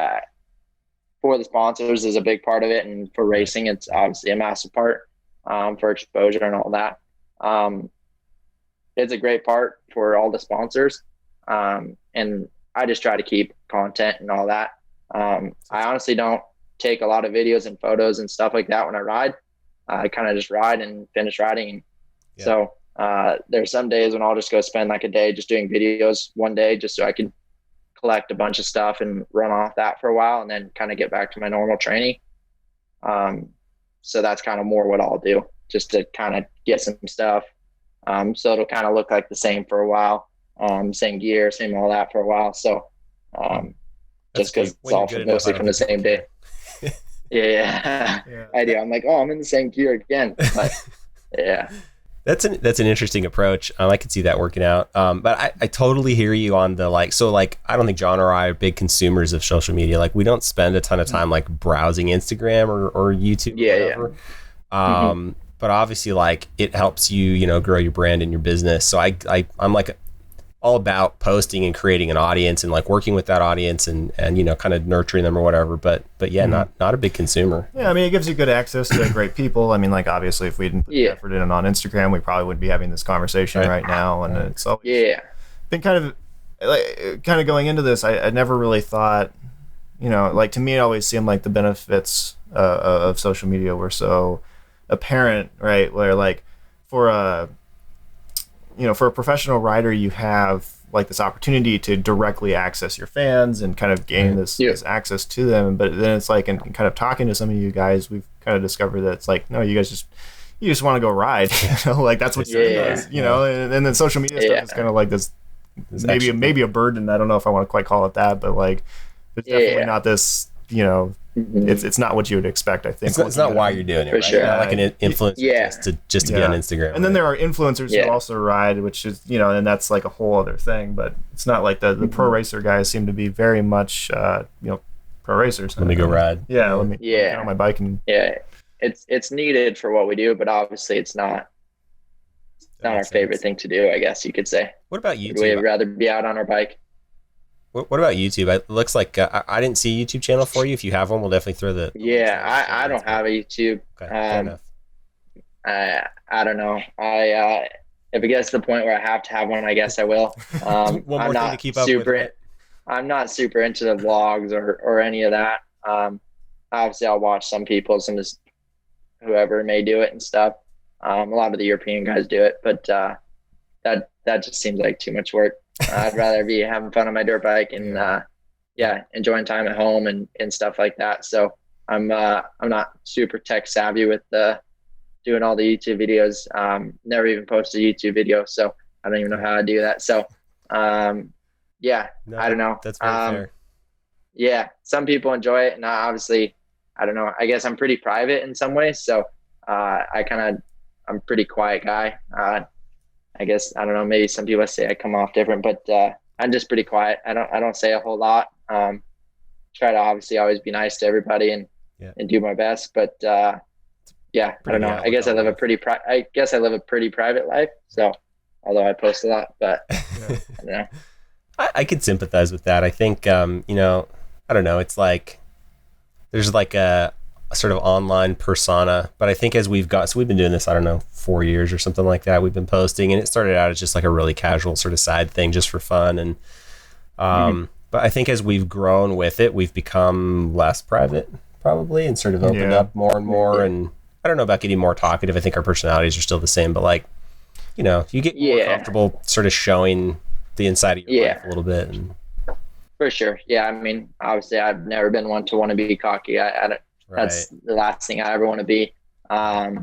for the sponsors is a big part of it, and for racing, it's obviously a massive part for exposure and all that. It's a great part for all the sponsors, and I just try to keep content and all that. I honestly don't take a lot of videos and photos and stuff like that when I ride. I kind of just ride and finish riding. So there's some days when I'll just go spend like a day just doing videos one day, just so I can collect a bunch of stuff and run off that for a while and then kind of get back to my normal training. So that's kind of more what I'll do, just to kind of get some stuff. So it'll kind of look like the same for a while, same gear, same all that for a while. So just because it's all mostly from the same day. I do. I'm like, I'm in the same gear again. But That's an interesting approach. I could see that working out. But I totally hear you on the I don't think John or I are big consumers of social media. Like, we don't spend a ton of time like browsing Instagram or YouTube or whatever. But obviously it helps you, grow your brand and your business. So I'm like all about posting and creating an audience and like working with that audience and kind of nurturing them or whatever. But not a big consumer. Yeah, I mean, it gives you good access to great people. I mean, like, obviously, if we didn't put the effort in on Instagram, we probably wouldn't be having this conversation right now. And it's always been kind of going into this. I never really thought, to me, it always seemed like the benefits of social media were so apparent, right? Where like for a professional rider, you have like this opportunity to directly access your fans and kind of gain this access to them. But then it's like, and kind of talking to some of you guys, we've kind of discovered that it's like, no, you guys just want to go ride, like that's what you're doing, and then social media stuff is kind of like this maybe a burden. I don't know if I want to quite call it that, but like there's definitely not this you know, it's not what you would expect. I think it's not why you're doing it, For right? sure. You're not like an influencer Yeah. just to be on Instagram. And then there are influencers Yeah. who also ride, which is, you know, and that's like a whole other thing. But it's not like the pro racer guys seem to be very much, you know, pro racers. Let me go ride. Yeah, let me get on my bike and it's needed for what we do, but obviously it's not our favorite thing to do, I guess you could say. What about We'd YouTube? rather be out on our bike. What about YouTube? It looks like I didn't see a YouTube channel for you. If you have one, we'll definitely throw the I don't have a YouTube. Okay, fair enough. I don't know. If it gets to the point where I have to have one, I guess I will. One more thing to keep up with. Right? I'm not super into the vlogs or any of that. Obviously, I'll watch some people, just whoever may do it and stuff. A lot of the European guys do it, but that just seems like too much work. I'd rather be having fun on my dirt bike and enjoying time at home and stuff like that. So I'm not super tech savvy with doing all the YouTube videos. Never even posted a YouTube video, so I don't even know how to do that. So I don't know. That's very fair. Yeah, some people enjoy it, and obviously, I don't know. I guess I'm pretty private in some ways, so I'm a pretty quiet guy. I guess, I don't know, maybe some people say I come off different, but I'm just pretty quiet. I don't say a whole lot. Try to obviously always be nice to everybody and do my best, but I don't know. I guess I live a pretty private life. So although I post a lot, but I don't know. I could sympathize with that. I think you know, I don't know, it's like there's like a sort of online persona, but I think as we've been doing this, I don't know, 4 years or something like that, we've been posting, and it started out as just like a really casual sort of side thing just for fun, and but I think as we've grown with it, we've become less private probably and sort of opened up more and more, and I don't know about getting more talkative. I think our personalities are still the same, but like, you know, you get more comfortable sort of showing the inside of your life a little bit. And for sure. Yeah. I mean, obviously I've never been one to want to be cocky. I don't, that's the last thing I ever want to be. I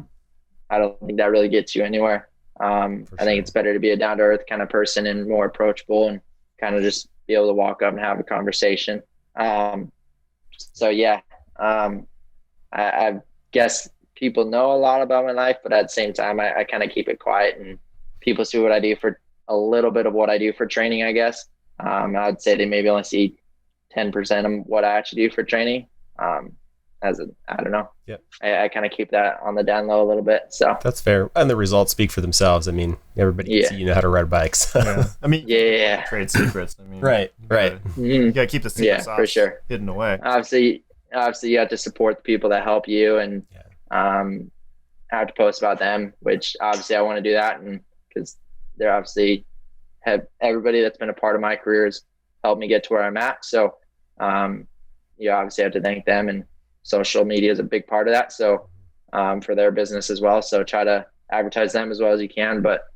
don't think that really gets you anywhere. I think it's better to be a down to earth kind of person and more approachable and kind of just be able to walk up and have a conversation. I guess people know a lot about my life, but at the same time, I kind of keep it quiet, and people see what I do for a little bit of what I do for training, I guess. I'd say they maybe only see 10% of what I actually do for training. I don't know. Yep. I kind of keep that on the down low a little bit. So that's fair. And the results speak for themselves. I mean, everybody can see you know how to ride bikes. I mean, trade secrets. I mean, right. You gotta keep the secret sauce for sure. hidden away. Obviously you have to support the people that help you, and have to post about them, which obviously I want to do that, and because they're obviously everybody that's been a part of my career has helped me get to where I'm at. So you obviously have to thank them, and social media is a big part of that. So for their business as well. So try to advertise them as well as you can, but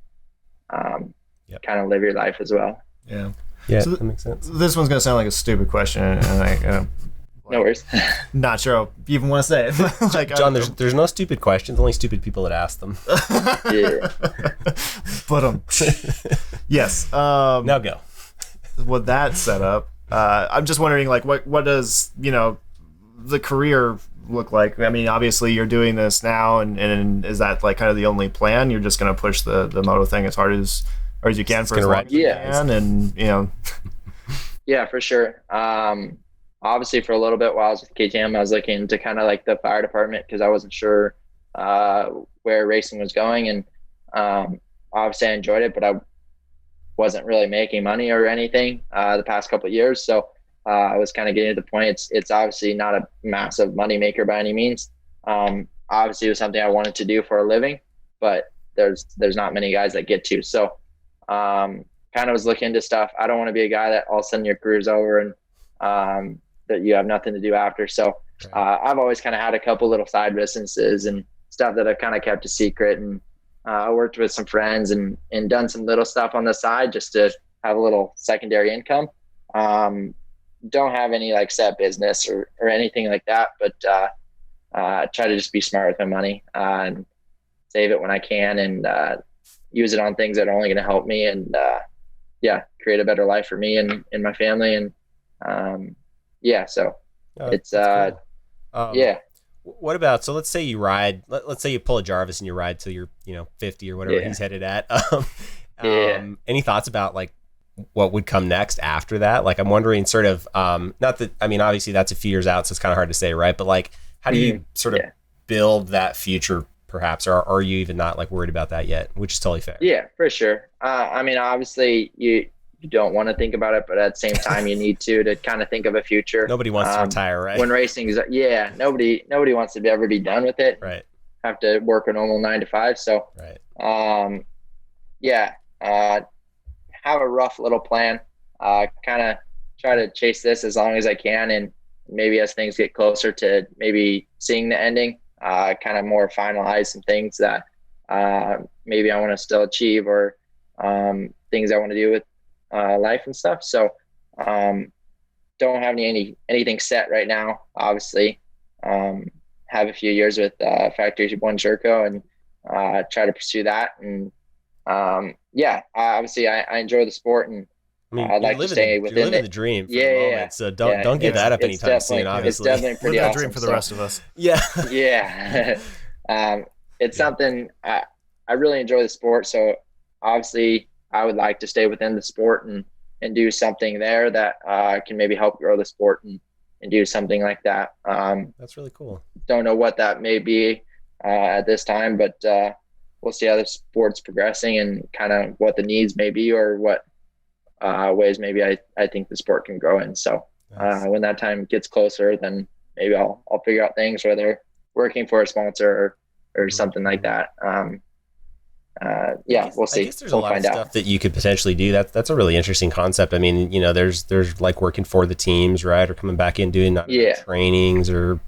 kind of live your life as well. Yeah. Yeah, so that makes sense. This one's going to sound like a stupid question, and no worries. Not sure if you even want to say it. Like, John, there's no stupid questions, only stupid people that ask them. But yes. Now go. With that set up, I'm just wondering, like, what does, you know, the career look like? I mean, obviously you're doing this now, and is that like kind of the only plan? You're just going to push the moto thing as hard as you can for as long as you can, and you know. Yeah, for sure. Obviously for a little bit while I was with KTM, I was looking to kind of like the fire department, because I wasn't sure where racing was going, and obviously I enjoyed it, but I wasn't really making money or anything the past couple of years. So I was kind of getting to the point. It's obviously not a massive money maker by any means. Obviously it was something I wanted to do for a living, but there's not many guys that get to. So kind of was looking into stuff. I don't want to be a guy that all of a sudden your career's over and that you have nothing to do after. So I've always kind of had a couple little side businesses and stuff that I've kind of kept a secret, and I worked with some friends and done some little stuff on the side just to have a little secondary income. Don't have any like set business or anything like that, but try to just be smart with my money and save it when I can, and use it on things that are only going to help me, and create a better life for me and my family. And so It's that's cool. yeah. What about, so let's say you ride, let's say you pull a Jarvis and you ride till you're 50 or whatever he's headed at. Any thoughts about like what would come next after that? Like, I'm wondering sort of, not that, I mean, obviously that's a few years out, so it's kind of hard to say, right? But like, how do you sort of build that future perhaps, or are you even not like worried about that yet, which is totally fair? Yeah, for sure. I mean, obviously you don't want to think about it, but at the same time you need to kind of think of a future. Nobody wants to retire, right? When racing is, nobody wants to ever be done with it. Right. Have to work a normal 9 to 5. So, have a rough little plan, kind of try to chase this as long as I can. And maybe as things get closer to maybe seeing the ending, kind of more finalize some things that maybe I want to still achieve, or things I want to do with life and stuff. So don't have anything set right now, obviously. Have a few years with FactoryONE Shirco and try to pursue that. And obviously I enjoy the sport, and I'd like to stay within living the dream for the moment, so don't give that up anytime soon, obviously. It's definitely pretty awesome. Dream for the rest of us. It's something I really enjoy the sport, so obviously I would like to stay within the sport and do something there that can maybe help grow the sport and do something like that. That's really cool. Don't know what that may be at this time, but we'll see how the sport's progressing and kind of what the needs may be, or what ways maybe I think the sport can grow in. So when that time gets closer, then maybe I'll figure out things, whether working for a sponsor or something like that. We'll see. I guess there's a lot of stuff that you could potentially do. That's a really interesting concept. I mean, there's like working for the teams, right? Or coming back in doing trainings or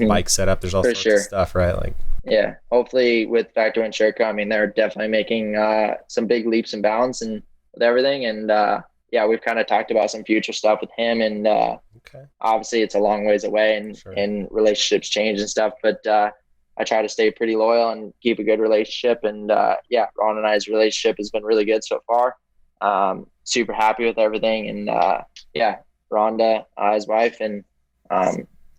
bike setup. There's all sorts of stuff, right? Like, hopefully with FactoryONE Shirco, I mean, they're definitely making some big leaps and bounds and with everything. And we've kind of talked about some future stuff with him. And obviously it's a long ways away, and relationships change and stuff. But I try to stay pretty loyal and keep a good relationship. And Ron and I's relationship has been really good so far. Super happy with everything. And Rhonda, his wife, and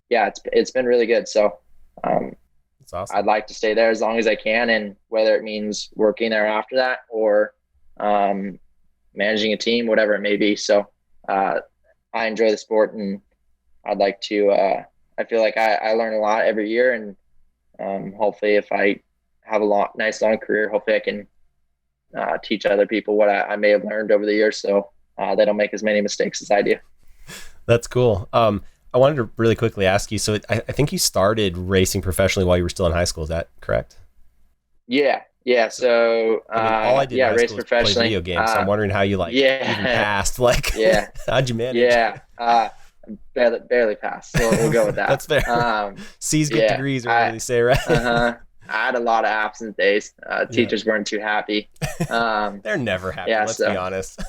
it's been really good. So that's awesome. I'd like to stay there as long as I can, and whether it means working there after that or managing a team, whatever it may be. So I enjoy the sport, and I'd like to I feel like I learn a lot every year, and hopefully if I have a nice long career, hopefully I can teach other people what I may have learned over the years, so they don't make as many mistakes as I do. That's cool. I wanted to really quickly ask you, so I think you started racing professionally while you were still in high school. Is that correct? Yeah. So all I did in high race school was professionally. Play video games. So I'm wondering how you even passed. Like, how'd you manage? Barely passed. So we'll go with that. That's fair. C's get degrees, or whatever they say, right? I had a lot of absent days. Teachers weren't too happy. They're never happy. Let's be honest.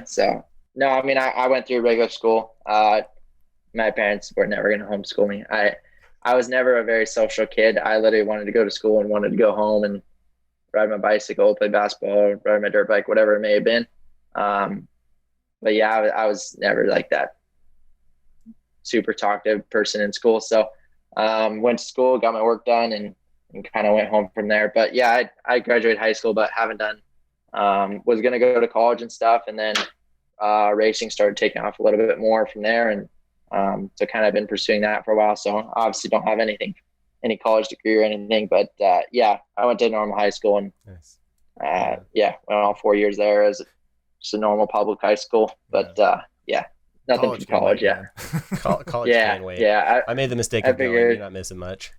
So no, I mean, I went through regular school. My parents were never going to homeschool me. I was never a very social kid. I literally wanted to go to school and wanted to go home and ride my bicycle, play basketball, ride my dirt bike, whatever it may have been. But I was never like that super talkative person in school. So went to school, got my work done, and kind of went home from there. But I graduated high school, but haven't done, was going to go to college and stuff. And then racing started taking off a little bit more from there. And so kind of been pursuing that for a while. So obviously don't have any college degree or anything, but I went to normal high school, and went all 4 years there as just a normal public high school. But nothing College from college. College can't wait. I made the mistake of going. You're not missing much.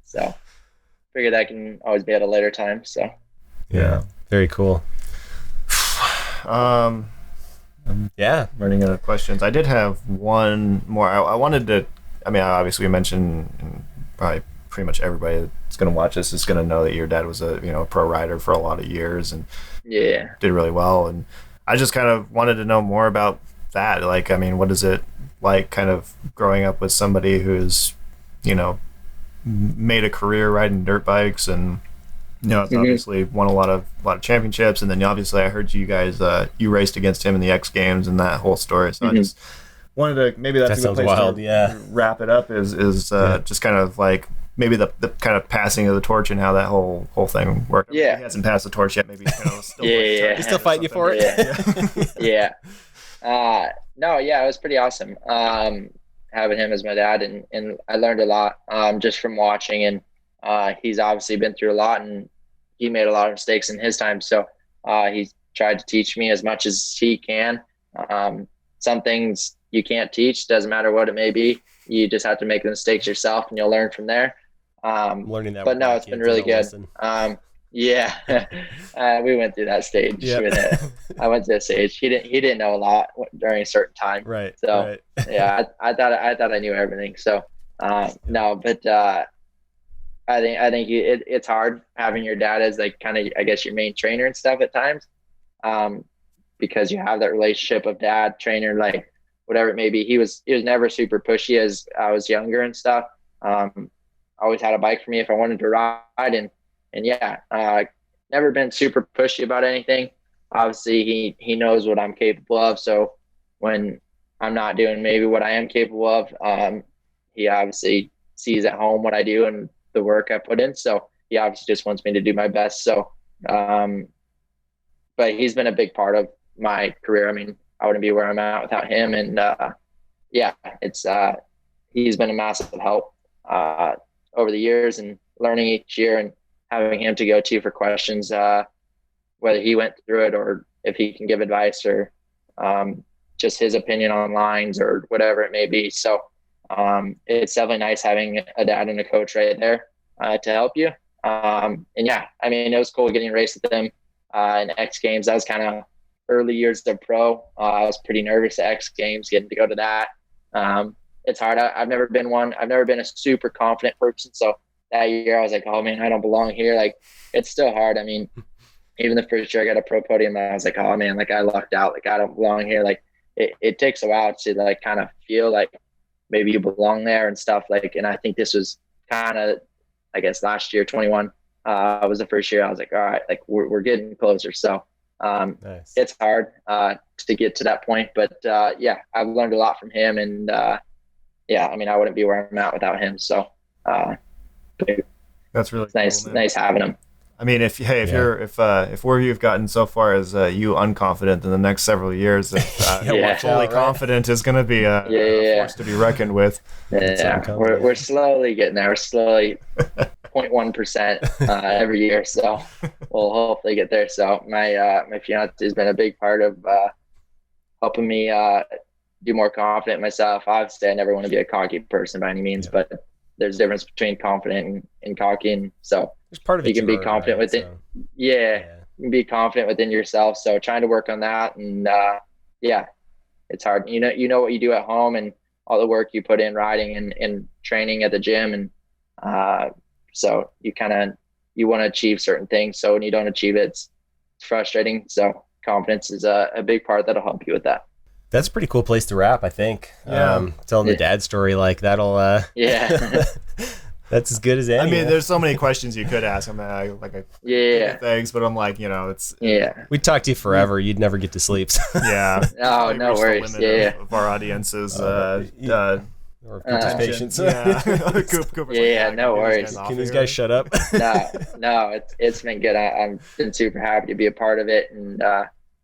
So figured that can always be at a later time. So very cool. Running out of questions. I did have one more. I wanted to, I mean, obviously we mentioned, and probably pretty much everybody that's going to watch this is going to know that your dad was a pro rider for a lot of years and did really well. And I just kind of wanted to know more about that. Like, I mean, what is it like kind of growing up with somebody who's, made a career riding dirt bikes, and it's obviously won a lot of championships, and then obviously I heard you guys you raced against him in the X Games and that whole story. So I just wanted to, maybe that's That a good sounds place wild, to yeah. wrap it up is just kind of like maybe the kind of passing of the torch and how that whole thing worked. Yeah. He hasn't passed the torch yet. Maybe he's kind of still He's still fighting you for it. Yeah. No, yeah, it was pretty awesome. Having him as my dad, and I learned a lot just from watching, and he's obviously been through a lot, and he made a lot of mistakes in his time. So he's tried to teach me as much as he can. Some things you can't teach, doesn't matter what it may be. You just have to make the mistakes yourself, and you'll learn from there. I'm learning that. But no, it's been really good. Yeah, we went through that stage. Yep. I went to that stage. He didn't know a lot during a certain time. Right. So right. yeah, I thought I knew everything. So no, but I think it's hard having your dad as like kind of, I guess, your main trainer and stuff at times, because you have that relationship of dad trainer, like whatever it may be. He was never super pushy as I was younger and stuff. Always had a bike for me if I wanted to ride, and yeah, never been super pushy about anything. Obviously, he knows what I'm capable of. So when I'm not doing maybe what I am capable of, he obviously sees at home what I do and the work I put in. So he obviously just wants me to do my best. So, but he's been a big part of my career. I mean, I wouldn't be where I'm at without him. And yeah, he's been a massive help over the years, and learning each year and having him to go to for questions, whether he went through it or if he can give advice or just his opinion on lines or whatever it may be. So it's definitely nice having a dad and a coach right there to help you. And yeah, I mean, it was cool getting raced with them in X Games. That was kind of early years of pro. I was pretty nervous at X Games, getting to go to that. It's hard. I've never been one. I've never been a super confident person. So that year I was like, oh man, I don't belong here. Like, it's still hard. I mean, even the first year I got a pro podium, I was like, oh man, like I lucked out. Like, I don't belong here. Like it takes a while to like kind of feel like maybe you belong there and stuff. Like, and I think this was kind of, I guess last year, 21 was the first year I was like, all right, like we're getting closer. So nice. It's hard to get to that point, but yeah, I've learned a lot from him, and yeah, I mean, I wouldn't be where I'm at without him. So that's really nice. Cool, nice having him. I mean, if where you've gotten so far as you unconfident in the next several years, fully confident is going to be a force to be reckoned with. Yeah, we're slowly getting there. We're slowly 0.1% every year, so we'll hopefully get there. So my fiance has been a big part of helping me do more confident myself. Obviously, I never want to be a cocky person by any means, but there's a difference between confident and cocky, and so there's part of it you can be confident within. So. Yeah, you can be confident within yourself. So trying to work on that, and yeah, it's hard. You know what you do at home and all the work you put in riding and training at the gym, and so you want to achieve certain things. So when you don't achieve it, it's frustrating. So confidence is a big part that'll help you with that. That's a pretty cool place to wrap, I think. Yeah. Telling the dad story like that'll that's as good as any. I mean, there's so many questions you could ask. Thanks, but I'm like, it's we'd talk to you forever. You'd never get to sleep. Yeah. Oh, no worries. Of our audiences or Cooper's patience. Yeah. Cooper's no worries. Can these guys shut up? No, it's been good. I've been super happy to be a part of it, and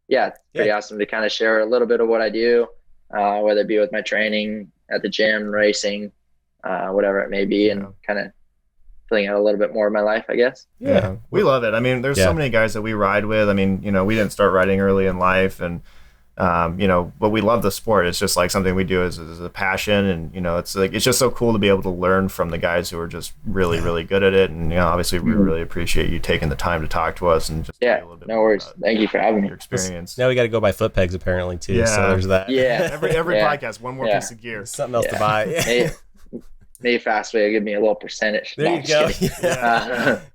it's pretty awesome to kind of share a little bit of what I do, whether it be with my training at the gym, racing, whatever it may be, and kind of filling out a little bit more of my life, I guess. Yeah, we love it. I mean, there's so many guys that we ride with. I mean, we didn't start riding early in life, and but we love the sport. It's just like something we do as a passion, and it's like it's just so cool to be able to learn from the guys who are just really, really good at it. And obviously, we really appreciate you taking the time to talk to us and just a little bit no worries. Thank you for having me. Your experience. Now we got to go buy foot pegs apparently too. Yeah. So there's that. Yeah. Every podcast, one more piece of gear, something else to buy. Maybe Fastway will give me a little percentage. There you go.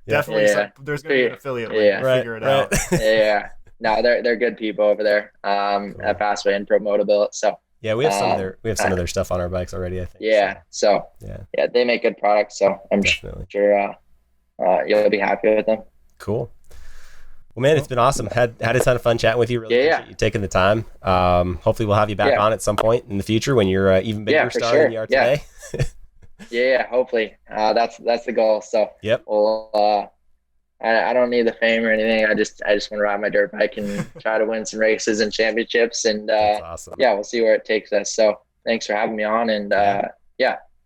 Definitely. There's going to be an affiliate link. Figure it out. Yeah. No, they're good people over there at Fastway and Promotability. So yeah, we have some of their stuff on our bikes already, I think. Yeah. So they make good products. So I'm sure you'll be happy with them. Cool. Well, man, it's been awesome. Had a ton of fun chatting with you. Really appreciate you taking the time. Hopefully we'll have you back on at some point in the future when you're even bigger star than you are today. Yeah, hopefully. That's the goal. So well, I don't need the fame or anything. I just want to ride my dirt bike and try to win some races and championships. And that's awesome. Yeah, we'll see where it takes us. So thanks for having me on. And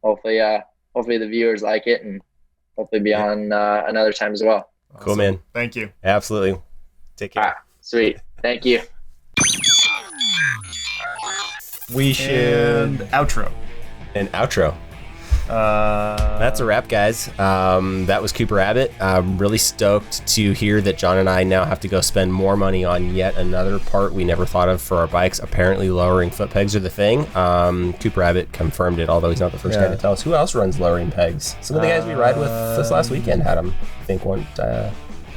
hopefully the viewers like it, and hopefully be on another time as well. Awesome. Cool, man. Thank you. Absolutely. Take care. All right, sweet. Thank you. We should outro. An outro. That's a wrap, guys. That was Cooper Abbott. I'm really stoked to hear that John and I now have to go spend more money on yet another part we never thought of for our bikes. Apparently lowering foot pegs are the thing. Cooper Abbott confirmed it, although he's not the first guy to tell us. Who else runs lowering pegs? Some of the guys we ride with this last weekend had them. I think one. I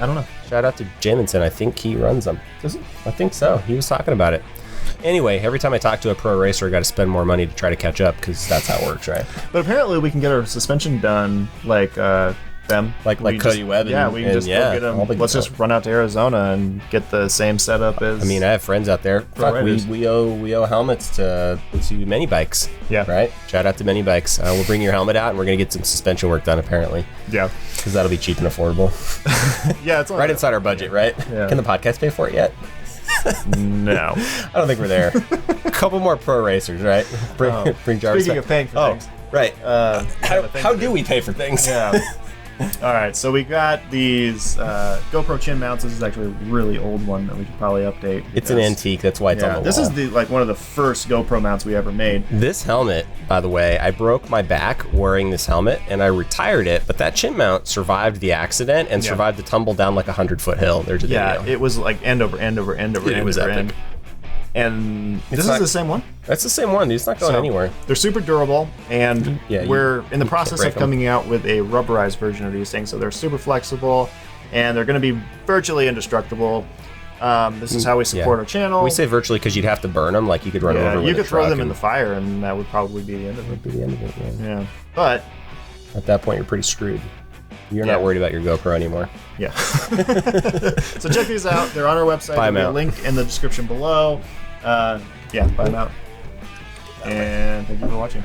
don't know. Shout out to Jamison. I think he runs them. Does he? I think so. He was talking about it. Anyway, every time I talk to a pro racer, I got to spend more money to try to catch up because that's how it works, right? But apparently, we can get our suspension done like them, like Cody Webb. Yeah, we can just go get them. Let's just run out to Arizona and get the same setup as. I mean, I have friends out there. Fuck, we owe helmets to many bikes. Yeah. Right. Shout out to many bikes. We'll bring your helmet out, and we're gonna get some suspension work done. Apparently. Yeah. Because that'll be cheap and affordable. Yeah, it's right inside our budget, right? Yeah. Can the podcast pay for it yet? No, I don't think we're there. A couple more pro racers, right? Bring Jarvis. Speaking of paying for things, right? How do we pay for things? Yeah. All right, so we got these GoPro chin mounts. This is actually a really old one that we could probably update. It's an antique. That's why it's on the wall. This is one of the first GoPro mounts we ever made. This helmet, by the way, I broke my back wearing this helmet, and I retired it. But that chin mount survived the accident and survived the tumble down like a 100-foot hill. There's a video. It was like end over end over end over end. It was epic. And this is the same one? That's the same one, dude. It's not going anywhere. They're super durable, and we're in the process of coming out with a rubberized version of these things. So they're super flexible, and they're going to be virtually indestructible. This is how we support our channel. We say virtually because you'd have to burn them. Like you could run over with you could throw them in the fire, and that would probably be the end of it. Yeah. But at that point, you're pretty screwed. You're not worried about your GoPro anymore. Yeah. So check these out. They're on our website. There'll be a link in the description below. Buy them out. And thank you for watching.